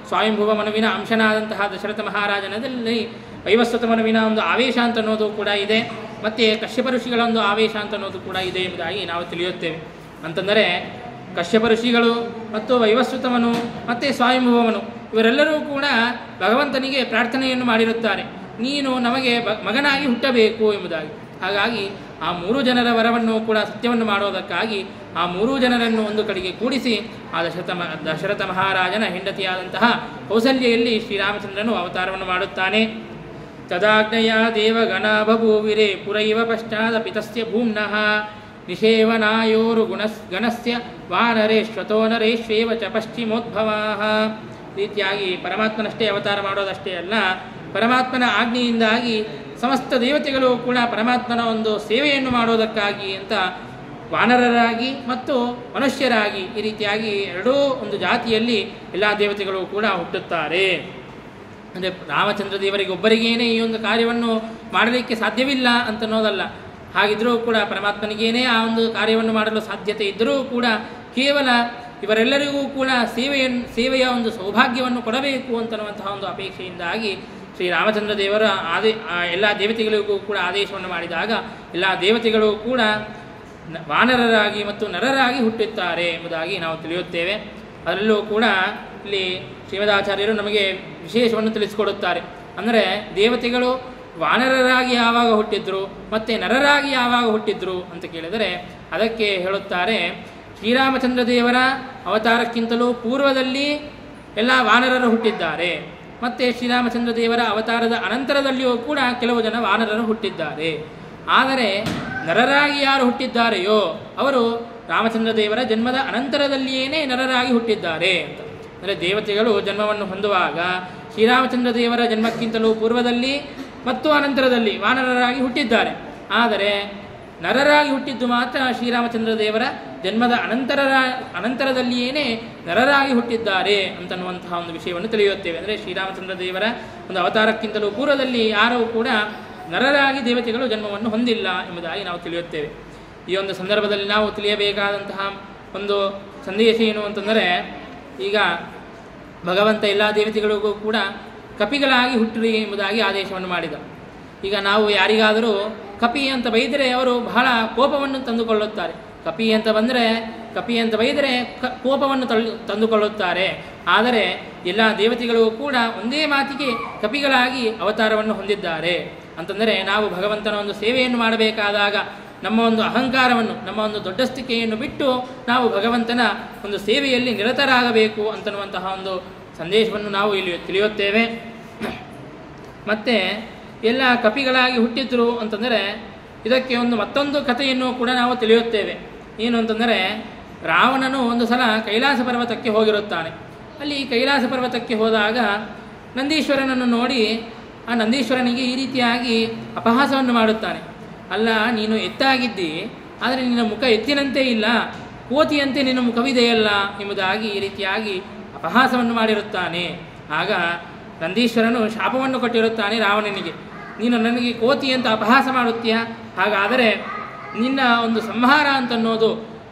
ಸ್ವಯಂಭುವ ಮನುವಿನ ಅಂಶನಾದಂತಹ ದಶರಥ ಮಹಾರಾಜನಲ್ಲಿ ವೈವಸ್ವತ ಮನುವಿನ ಒಂದು ಆವೇಶ ಅಂತನ್ನೋದು ಕೂಡ ಇದೆ. ಮತ್ತು ಕಶ್ಯಪ ಋಷಿಗಳ ಒಂದು ಆವೇಶ ಅಂತನ್ನೋದು ಕೂಡ ಇದೆ ಎಂಬುದಾಗಿ ನಾವು ತಿಳಿಯುತ್ತೇವೆ. ಅಂತಂದರೆ ಕಶ್ಯಪ ಋಷಿಗಳು ಮತ್ತು ವೈವಸ್ವತಮನು ಮತ್ತು ಸ್ವಯಂಭುವಮನು ಇವರೆಲ್ಲರೂ ಕೂಡ ಭಗವಂತನಿಗೆ ಪ್ರಾರ್ಥನೆಯನ್ನು ಮಾಡಿರುತ್ತಾರೆ, ನೀನು ನಮಗೆ ಮಗನಾಗಿ ಹುಟ್ಟಬೇಕು ಎಂಬುದಾಗಿ. ಹಾಗಾಗಿ ಆ 3 ಜನರ ವರವನ್ನು ಕೂಡ ಸತ್ಯವನ್ನು ಮಾಡೋದಕ್ಕಾಗಿ ಆ 3 ಜನರನ್ನು ಒಂದು ಕಡೆಗೆ ಕೂಡಿಸಿ ಆ ದಶರಥ ಮಹಾರಾಜನ ಹೆಂಡತಿಯಾದಂತಹ ಕೌಸಲ್ಯಲ್ಲಿ ಶ್ರೀರಾಮಚಂದ್ರನು ಅವತಾರವನ್ನು ಮಾಡುತ್ತಾನೆ. ತದಾಜ್ಞೆಯ ದೇವಗಣ ಬಭೂವಿರೆ ಪುರೈವ ಪಶ್ಚಾದಪಿ ತಸ್ಯ ಭೂಮ್ನಃ ನಿಷೇವನಾಯೋರು ಗಣಸ್ಯ ವಾನರೇಶ್ವತೋ ನರೇಶ್ವೇವ ಚ ಪಶ್ಚಿಮೋದ್ಭವಾಃ. ರೀತಿಯಾಗಿ ಪರಮಾತ್ಮನಷ್ಟೇ ಅವತಾರ ಮಾಡೋದಷ್ಟೇ ಅಲ್ಲ, ಪರಮಾತ್ಮನ ಆಜ್ಞೆಯಿಂದಾಗಿ ಸಮಸ್ತ ದೇವತೆಗಳು ಕೂಡ ಪರಮಾತ್ಮನ ಒಂದು ಸೇವೆಯನ್ನು ಮಾಡೋದಕ್ಕಾಗಿ ಅಂತ ವಾನರರಾಗಿ ಮತ್ತು ಮನುಷ್ಯರಾಗಿ ಈ ರೀತಿಯಾಗಿ ಎರಡೂ ಒಂದು ಜಾತಿಯಲ್ಲಿ ಎಲ್ಲ ದೇವತೆಗಳು ಕೂಡ ಹುಟ್ಟುತ್ತಾರೆ. ಅಂದರೆ ರಾಮಚಂದ್ರ ದೇವರಿಗೆ ಒಬ್ಬರಿಗೇನೆ ಈ ಒಂದು ಕಾರ್ಯವನ್ನು ಮಾಡಲಿಕ್ಕೆ ಸಾಧ್ಯವಿಲ್ಲ ಅಂತನ್ನೋದಲ್ಲ. ಹಾಗಿದ್ದರೂ ಕೂಡ ಪರಮಾತ್ಮನಿಗೇನೇ ಆ ಒಂದು ಕಾರ್ಯವನ್ನು ಮಾಡಲು ಸಾಧ್ಯತೆ ಇದ್ದರೂ ಕೂಡ ಕೇವಲ ಇವರೆಲ್ಲರಿಗೂ ಕೂಡ ಸೇವೆಯ ಒಂದು ಸೌಭಾಗ್ಯವನ್ನು ಕೊಡಬೇಕು ಅಂತನ್ನುವಂತಹ ಒಂದು ಅಪೇಕ್ಷೆಯಿಂದಾಗಿ ಶ್ರೀರಾಮಚಂದ್ರ ದೇವರ ಎಲ್ಲ ದೇವತೆಗಳಿಗೂ ಕೂಡ ಆದೇಶವನ್ನು ಮಾಡಿದಾಗ ಎಲ್ಲ ದೇವತೆಗಳು ಕೂಡ ವಾನರರಾಗಿ ಮತ್ತು ನರರಾಗಿ ಹುಟ್ಟುತ್ತಾರೆ ಎಂಬುದಾಗಿ ನಾವು ತಿಳಿಯುತ್ತೇವೆ. ಅದರಲ್ಲೂ ಕೂಡ ಇಲ್ಲಿ ಶ್ರೀಮದಾಚಾರ್ಯರು ನಮಗೆ ವಿಶೇಷವನ್ನು ತಿಳಿಸಿಕೊಡುತ್ತಾರೆ. ಅಂದರೆ ದೇವತೆಗಳು ವಾನರರಾಗಿ ಯಾವಾಗ ಹುಟ್ಟಿದ್ರು ಮತ್ತು ನರರಾಗಿ ಯಾವಾಗ ಹುಟ್ಟಿದ್ರು ಅಂತ ಕೇಳಿದರೆ ಅದಕ್ಕೆ ಹೇಳುತ್ತಾರೆ, ಶ್ರೀರಾಮಚಂದ್ರ ದೇವರ ಅವತಾರಕ್ಕಿಂತಲೂ ಪೂರ್ವದಲ್ಲಿ ಎಲ್ಲ ವಾನರರು ಹುಟ್ಟಿದ್ದಾರೆ, ಮತ್ತು ಶ್ರೀರಾಮಚಂದ್ರ ದೇವರ ಅವತಾರದ ಅನಂತರದಲ್ಲಿಯೂ ಕೂಡ ಕೆಲವು ಜನ ವಾನರರು ಹುಟ್ಟಿದ್ದಾರೆ. ಆದರೆ ನರರಾಗಿ ಯಾರು ಹುಟ್ಟಿದ್ದಾರೆಯೋ ಅವರು ರಾಮಚಂದ್ರ ದೇವರ ಜನ್ಮದ ಅನಂತರದಲ್ಲಿಯೇ ನರರಾಗಿ ಹುಟ್ಟಿದ್ದಾರೆ ಅಂತ. ಅಂದರೆ ದೇವತೆಗಳು ಜನ್ಮವನ್ನು ಹೊಂದುವಾಗ ಶ್ರೀರಾಮಚಂದ್ರ ದೇವರ ಜನ್ಮಕ್ಕಿಂತಲೂ ಪೂರ್ವದಲ್ಲಿ ಮತ್ತು ಅನಂತರದಲ್ಲಿ ವಾನರರಾಗಿ ಹುಟ್ಟಿದ್ದಾರೆ. ಆದರೆ ನರರಾಗಿ ಹುಟ್ಟಿದ್ದು ಮಾತ್ರ ಶ್ರೀರಾಮಚಂದ್ರ ದೇವರ ಜನ್ಮದ ಅನಂತರದಲ್ಲಿಯೇ ನರರಾಗಿ ಹುಟ್ಟಿದ್ದಾರೆ ಅಂತನ್ನುವಂತಹ ಒಂದು ವಿಷಯವನ್ನು ತಿಳಿಯುತ್ತೇವೆ. ಅಂದರೆ ಶ್ರೀರಾಮಚಂದ್ರ ದೇವರ ಒಂದು ಅವತಾರಕ್ಕಿಂತಲೂ ಪೂರ್ವದಲ್ಲಿ ಯಾರೂ ಕೂಡ ನರರಾಗಿ ದೇವತೆಗಳು ಜನ್ಮವನ್ನು ಹೊಂದಿಲ್ಲ ಎಂಬುದಾಗಿ ನಾವು ತಿಳಿಯುತ್ತೇವೆ. ಈ ಒಂದು ಸಂದರ್ಭದಲ್ಲಿ ನಾವು ತಿಳಿಯಬೇಕಾದಂತಹ ಒಂದು ಸಂದೇಶ ಏನು ಅಂತಂದರೆ, ಈಗ ಭಗವಂತ ಎಲ್ಲ ದೇವತೆಗಳಿಗೂ ಕೂಡ ಕಪಿಗಳಾಗಿ ಹುಟ್ಟಿರಿ ಎಂಬುದಾಗಿ ಆದೇಶವನ್ನು ಮಾಡಿದ. ಈಗ ನಾವು ಯಾರಿಗಾದರೂ ಕಪಿ ಅಂತ ಬೈದರೆ ಅವರು ಬಹಳ ಕೋಪವನ್ನು ತಂದುಕೊಳ್ಳುತ್ತಾರೆ. ಕಪಿ ಅಂತ ಬೈದರೆ ಕೋಪವನ್ನು ತಂದುಕೊಳ್ಳುತ್ತಾರೆ. ಆದರೆ ಎಲ್ಲ ದೇವತೆಗಳು ಕೂಡ ಒಂದೇ ಮಾತಿಗೆ ಕಪಿಗಳಾಗಿ ಅವತಾರವನ್ನು ಹೊಂದಿದ್ದಾರೆ. ಅಂತಂದರೆ ನಾವು ಭಗವಂತನ ಒಂದು ಸೇವೆಯನ್ನು ಮಾಡಬೇಕಾದಾಗ ನಮ್ಮ ಒಂದು ಅಹಂಕಾರವನ್ನು, ನಮ್ಮ ಒಂದು ದೊಡ್ಡಸ್ತಿಕೆಯನ್ನು ಬಿಟ್ಟು ನಾವು ಭಗವಂತನ ಒಂದು ಸೇವೆಯಲ್ಲಿ ನಿರತರಾಗಬೇಕು ಅಂತನ್ನುವಂತಹ ಒಂದು ಸಂದೇಶವನ್ನು ನಾವು ಇಲ್ಲಿ ತಿಳಿಯುತ್ತೇವೆ. ಮತ್ತು ಎಲ್ಲ ಕಪಿಗಳಾಗಿ ಹುಟ್ಟಿದ್ರು ಅಂತಂದರೆ ಇದಕ್ಕೆ ಮತ್ತೊಂದು ಕಥೆಯನ್ನು ಕೂಡ ನಾವು ತಿಳಿಯುತ್ತೇವೆ. ಏನು ಅಂತಂದರೆ, ರಾವಣನು ಒಂದು ಸಲ ಕೈಲಾಸ ಪರ್ವತಕ್ಕೆ ಹೋಗಿರುತ್ತಾನೆ. ಅಲ್ಲಿ ಕೈಲಾಸ ಪರ್ವತಕ್ಕೆ ಹೋದಾಗ ನಂದೀಶ್ವರನನ್ನು ನೋಡಿ ಆ ನಂದೀಶ್ವರನಿಗೆ ಈ ರೀತಿಯಾಗಿ ಅಪಹಾಸವನ್ನು ಮಾಡುತ್ತಾನೆ. ಅಲ್ಲ, ನೀನು ಎತ್ತಾಗಿದ್ದಿ, ಆದರೆ ನಿನ್ನ ಮುಖ ಎತ್ತಿನಂತೆ ಇಲ್ಲ, ಕೋತಿಯಂತೆ ನಿನ್ನ ಮುಖವಿದೆಯಲ್ಲ ಎಂಬುದಾಗಿ ಈ ರೀತಿಯಾಗಿ ಅಪಹಾಸವನ್ನು ಮಾಡಿರುತ್ತಾನೆ. ಆಗ ನಂದೀಶ್ವರನು ಶಾಪವನ್ನು ಕೊಟ್ಟಿರುತ್ತಾನೆ ರಾವಣನಿಗೆ. ನೀನು ನನಗೆ ಕೋತಿ ಅಂತ ಅಪಹಾಸ ಮಾಡುತ್ತೀಯ, ಹಾಗಾದರೆ ನಿನ್ನ ಒಂದು ಸಂಹಾರ ಅಂತನ್ನೋದು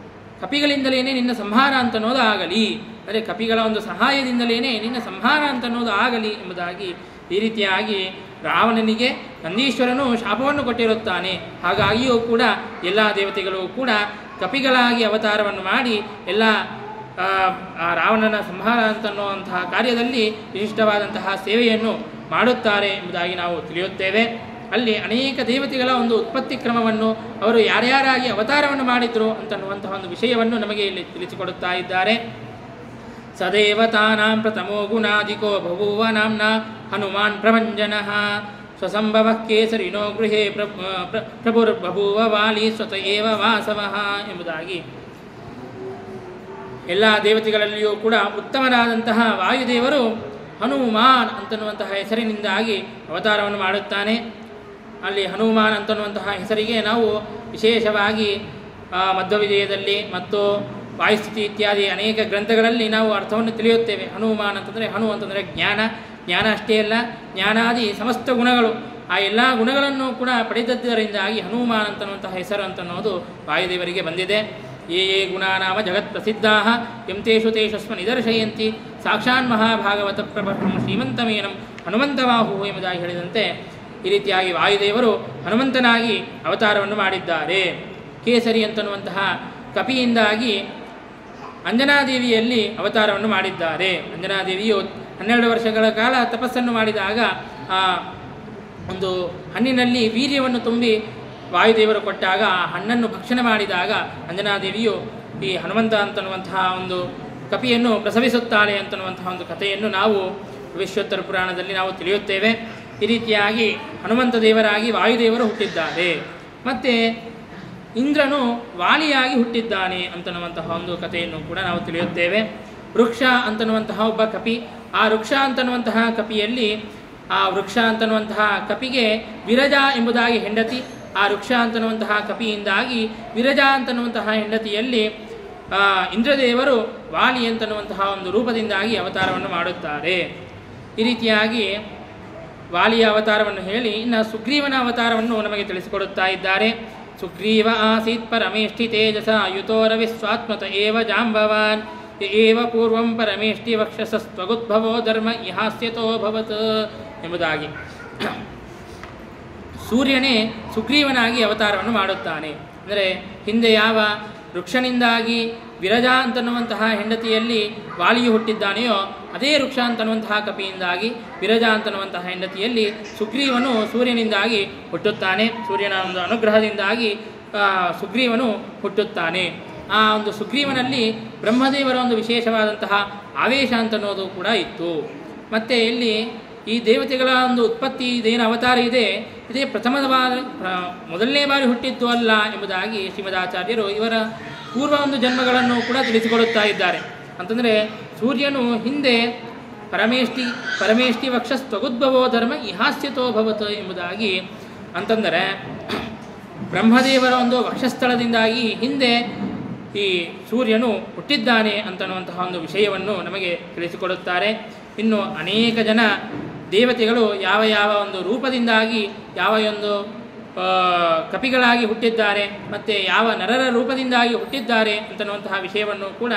ಕಪಿಗಳಿಂದಲೇ ನಿನ್ನ ಸಂಹಾರ ಅಂತನ್ನೋದು ಆಗಲಿ, ಅಂದರೆ ಕಪಿಗಳ ಒಂದು ಸಹಾಯದಿಂದಲೇ ನಿನ್ನ ಸಂಹಾರ ಅಂತನ್ನೋದು ಆಗಲಿ ಎಂಬುದಾಗಿ ಈ ರೀತಿಯಾಗಿ ರಾವಣನಿಗೆ ನಂದೀಶ್ವರನು ಶಾಪವನ್ನು ಕೊಟ್ಟಿರುತ್ತಾನೆ. ಹಾಗಾಗಿಯೂ ಕೂಡ ಎಲ್ಲ ದೇವತೆಗಳು ಕೂಡ ಕಪಿಗಳಾಗಿ ಅವತಾರವನ್ನು ಮಾಡಿ ಎಲ್ಲ ಆ ರಾವಣನ ಸಂಹಾರ ಅಂತನ್ನುವಂತಹ ಕಾರ್ಯದಲ್ಲಿ ವಿಶಿಷ್ಟವಾದಂತಹ ಸೇವೆಯನ್ನು ಮಾಡುತ್ತಾರೆ ಎಂಬುದಾಗಿ ನಾವು ತಿಳಿಯುತ್ತೇವೆ. ಅಲ್ಲಿ ಅನೇಕ ದೇವತೆಗಳ ಒಂದು ಉತ್ಪತ್ತಿ ಕ್ರಮವನ್ನು, ಅವರು ಯಾರ್ಯಾರಾಗಿ ಅವತಾರವನ್ನು ಮಾಡಿದ್ರು ಅಂತನ್ನುವಂತಹ ಒಂದು ವಿಷಯವನ್ನು ನಮಗೆ ಇಲ್ಲಿ ತಿಳಿಸಿಕೊಡುತ್ತಾ ಇದ್ದಾರೆ. ಸದೇವತಾನಾಂ ಪ್ರಥಮೋ ಗುಣಾಧಿಕೋ ಬಭೂವ ನಾಮ್ನ ಹನುಮಾನ್ ಪ್ರಭಂಜನಃ ಸ್ವಸಂಭವ ಕೇಸರಿನೋ ಗೃಹೇ ಪ್ರಭುರ್ಬಭೂವ ವಾಲಿ ಸ್ವತ ಏವ ವಾಸವಃ ಎಂಬುದಾಗಿ ಎಲ್ಲ ದೇವತೆಗಳಲ್ಲಿಯೂ ಕೂಡ ಉತ್ತಮನಾದಂತಹ ವಾಯುದೇವರು ಹನುಮಾನ್ ಅಂತನ್ನುವಂತಹ ಹೆಸರಿನಿಂದಾಗಿ ಅವತಾರವನ್ನು ಮಾಡುತ್ತಾನೆ. ಅಲ್ಲಿ ಹನುಮಾನ್ ಅಂತನ್ನುವಂತಹ ಹೆಸರಿಗೆ ನಾವು ವಿಶೇಷವಾಗಿ ಮಧ್ವವಿಜಯದಲ್ಲಿ ಮತ್ತು ವಾಯುಸ್ಥಿತಿ ಇತ್ಯಾದಿ ಅನೇಕ ಗ್ರಂಥಗಳಲ್ಲಿ ನಾವು ಅರ್ಥವನ್ನು ತಿಳಿಯುತ್ತೇವೆ. ಹನುಮಾನ್ ಅಂತಂದರೆ, ಹನು ಅಂತಂದರೆ ಜ್ಞಾನ ಅಷ್ಟೇ ಅಲ್ಲ, ಜ್ಞಾನಾದಿ ಸಮಸ್ತ ಗುಣಗಳು, ಆ ಎಲ್ಲ ಗುಣಗಳನ್ನು ಕೂಡ ಪಡೆದದ್ದರಿಂದಾಗಿ ಹನುಮಾನ್ ಅಂತನ್ನುವಂತಹ ಹೆಸರು ಅಂತನ್ನೋದು ವಾಯುದೇವರಿಗೆ ಬಂದಿದೆ. ಯೇ ಗುಣಾನಾಮ ಜಗತ್ ಪ್ರಸಿದ್ಧಾ ಯಂತೇಷು ತೇಷಸ್ವ ನಿದರ್ಶಯಂತಿ ಸಾಕ್ಷಾನ್ ಮಹಾಭಾಗವತ ಪ್ರಭಂ ಶ್ರೀಮಂತಮೇನಂ ಹನುಮಂತವಾಹು ಎಂಬುದಾಗಿ ಹೇಳಿದಂತೆ ಈ ರೀತಿಯಾಗಿ ವಾಯುದೇವರು ಹನುಮಂತನಾಗಿ ಅವತಾರವನ್ನು ಮಾಡಿದ್ದಾರೆ. ಕೇಸರಿ ಅಂತನ್ನುವಂತಹ ಕಪಿಯಿಂದಾಗಿ ಅಂಜನಾದೇವಿಯಲ್ಲಿ ಅವತಾರವನ್ನು ಮಾಡಿದ್ದಾರೆ. ಅಂಜನಾದೇವಿಯು 12 ವರ್ಷಗಳ ಕಾಲ ತಪಸ್ಸನ್ನು ಮಾಡಿದಾಗ ಆ ಒಂದು ಹಣ್ಣಿನಲ್ಲಿ ವೀರ್ಯವನ್ನು ತುಂಬಿ ವಾಯುದೇವರು ಕೊಟ್ಟಾಗ ಆ ಹಣ್ಣನ್ನು ಭಕ್ಷಣೆ ಮಾಡಿದಾಗ ಅಂಜನಾದೇವಿಯು ಈ ಹನುಮಂತ ಅಂತನ್ನುವಂತಹ ಒಂದು ಕಪಿಯನ್ನು ಪ್ರಸವಿಸುತ್ತಾಳೆ ಅಂತನ್ನುವಂತಹ ಒಂದು ಕಥೆಯನ್ನು ನಾವು ವಿಶ್ವೋತ್ತರ ಪುರಾಣದಲ್ಲಿ ನಾವು ತಿಳಿಯುತ್ತೇವೆ. ಈ ರೀತಿಯಾಗಿ ಹನುಮಂತ ದೇವರಾಗಿ ವಾಯುದೇವರು ಹುಟ್ಟಿದ್ದಾರೆ. ಮತ್ತು ಇಂದ್ರನು ವಾಲಿಯಾಗಿ ಹುಟ್ಟಿದ್ದಾನೆ ಅಂತನ್ನುವಂತಹ ಒಂದು ಕಥೆಯನ್ನು ಕೂಡ ನಾವು ತಿಳಿಯುತ್ತೇವೆ. ವೃಕ್ಷ ಅಂತನ್ನುವಂತಹ ಒಬ್ಬ ಕಪಿ, ಆ ವೃಕ್ಷ ಅಂತನ್ನುವಂತಹ ಕಪಿಯಲ್ಲಿ ಆ ವೃಕ್ಷ ಅಂತನ್ನುವಂತಹ ಕಪಿಗೆ ವಿರಜಾ ಎಂಬುದಾಗಿ ಹೆಂಡತಿ, ಆ ವೃಕ್ಷ ಅಂತನ್ನುವಂತಹ ಕಪಿಯಿಂದಾಗಿ ವಿರಜಾ ಅಂತನ್ನುವಂತಹ ಹೆಂಡತಿಯಲ್ಲಿ ಇಂದ್ರದೇವರು ವಾಲಿ ಅಂತನ್ನುವಂತಹ ಒಂದು ರೂಪದಿಂದಾಗಿ ಅವತಾರವನ್ನು ಮಾಡುತ್ತಾರೆ. ಈ ರೀತಿಯಾಗಿ ವಾಲಿಯ ಅವತಾರವನ್ನು ಹೇಳಿ ಇನ್ನು ಸುಗ್ರೀವನ ಅವತಾರವನ್ನು ನಮಗೆ ತಿಳಿಸಿಕೊಡುತ್ತಾ ಇದ್ದಾರೆ. ಸುಗ್ರೀವ ಆಸೀತ್ ಪರಮೇಷ್ಠಿ ತೇಜಸ ಯುತೋ ರವಿಸ್ವಾತ್ಮತ ಏವ ಜಾಂಬವಾನ್ ಏವ ಪೂರ್ವಂ ಪರಮೇಷ್ಠಿ ವಕ್ಷಸಸ್ತ್ವಗುದ್ಭವೋ ಧರ್ಮ ಇಹಾಸ್ಯತೋ ಭವತ್ ಎಂಬುದಾಗಿ ಸೂರ್ಯನೇ ಸುಗ್ರೀವನಾಗಿ ಅವತಾರವನ್ನು ಮಾಡುತ್ತಾನೆ. ಅಂದರೆ ಹಿಂದೆ ಯಾವ ವೃಕ್ಷನಿಂದಾಗಿ ವಿರಜಾ ಅಂತನ್ನುವಂತಹ ಹೆಂಡತಿಯಲ್ಲಿ ವಾಲಿಯು ಹುಟ್ಟಿದ್ದಾನೆಯೋ ಅದೇ ವೃಕ್ಷ ಅಂತನ್ನುವಂತಹ ಕಪಿಯಿಂದಾಗಿ ವಿರಜಾ ಅಂತನ್ನುವಂತಹ ಹೆಂಡತಿಯಲ್ಲಿ ಸುಗ್ರೀವನು ಸೂರ್ಯನಿಂದಾಗಿ ಹುಟ್ಟುತ್ತಾನೆ. ಸೂರ್ಯನ ಒಂದು ಅನುಗ್ರಹದಿಂದಾಗಿ ಸುಗ್ರೀವನು ಹುಟ್ಟುತ್ತಾನೆ. ಆ ಒಂದು ಸುಗ್ರೀವನಲ್ಲಿ ಬ್ರಹ್ಮದೇವರ ಒಂದು ವಿಶೇಷವಾದಂತಹ ಆವೇಶ ಅಂತನ್ನೋದು ಕೂಡ ಇತ್ತು. ಮತ್ತು ಇಲ್ಲಿ ಈ ದೇವತೆಗಳ ಒಂದು ಉತ್ಪತ್ತಿ ಇದೇನು ಅವತಾರ ಇದೆ, ಇದೇ ಮೊದಲನೇ ಬಾರಿ ಹುಟ್ಟಿದ್ದು ಅಲ್ಲ ಎಂಬುದಾಗಿ ಶ್ರೀಮದಾಚಾರ್ಯರು ಇವರ ಪೂರ್ವ ಒಂದು ಜನ್ಮಗಳನ್ನು ಕೂಡ ತಿಳಿಸಿಕೊಡುತ್ತಾ ಇದ್ದಾರೆ. ಅಂತಂದರೆ ಸೂರ್ಯನು ಹಿಂದೆ ಪರಮೇಷ್ಠಿ ವಕ್ಷಸ್ತ್ವಗುದ್ಭವೋ ಧರ್ಮ ಇಹಾಸ್ಯತೋ ಭವತ್ ಎಂಬುದಾಗಿ, ಅಂತಂದರೆ ಬ್ರಹ್ಮದೇವರ ಒಂದು ವಕ್ಷಸ್ಥಳದಿಂದಾಗಿ ಹಿಂದೆ ಈ ಸೂರ್ಯನು ಹುಟ್ಟಿದ್ದಾನೆ ಅಂತನ್ನುವಂತಹ ಒಂದು ವಿಷಯವನ್ನು ನಮಗೆ ತಿಳಿಸಿಕೊಡುತ್ತಾರೆ. ಇನ್ನು ಅನೇಕ ಜನ ದೇವತೆಗಳು ಯಾವ ಯಾವ ಒಂದು ರೂಪದಿಂದಾಗಿ ಯಾವ ಒಂದು ಕಪಿಗಳಾಗಿ ಹುಟ್ಟಿದ್ದಾರೆ ಮತ್ತು ಯಾವ ನರರ ರೂಪದಿಂದಾಗಿ ಹುಟ್ಟಿದ್ದಾರೆ ಅಂತನ್ನುವಂತಹ ವಿಷಯವನ್ನು ಕೂಡ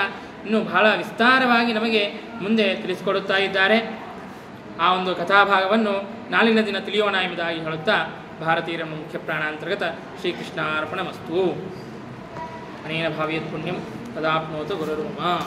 ಇನ್ನೂ ಬಹಳ ವಿಸ್ತಾರವಾಗಿ ನಮಗೆ ಮುಂದೆ ತಿಳಿಸಿಕೊಡುತ್ತಾ ಇದ್ದಾರೆ. ಆ ಒಂದು ಕಥಾಭಾಗವನ್ನು ನಾಳಿನ ದಿನ ತಿಳಿಯೋಣ ಎಂಬುದಾಗಿ ಹೇಳುತ್ತಾ ಭಾರತೀಯರ ಮುಖ್ಯ ಪ್ರಾಣಾಂತರ್ಗತ ಶ್ರೀಕೃಷ್ಣಾರ್ಪಣಮಸ್ತು. ಅನೇನ ಭಾವೇತ್ ಪುಣ್ಯಂ ತದಾಪ್ನೋತು ಗುರುರ್ಮಮ.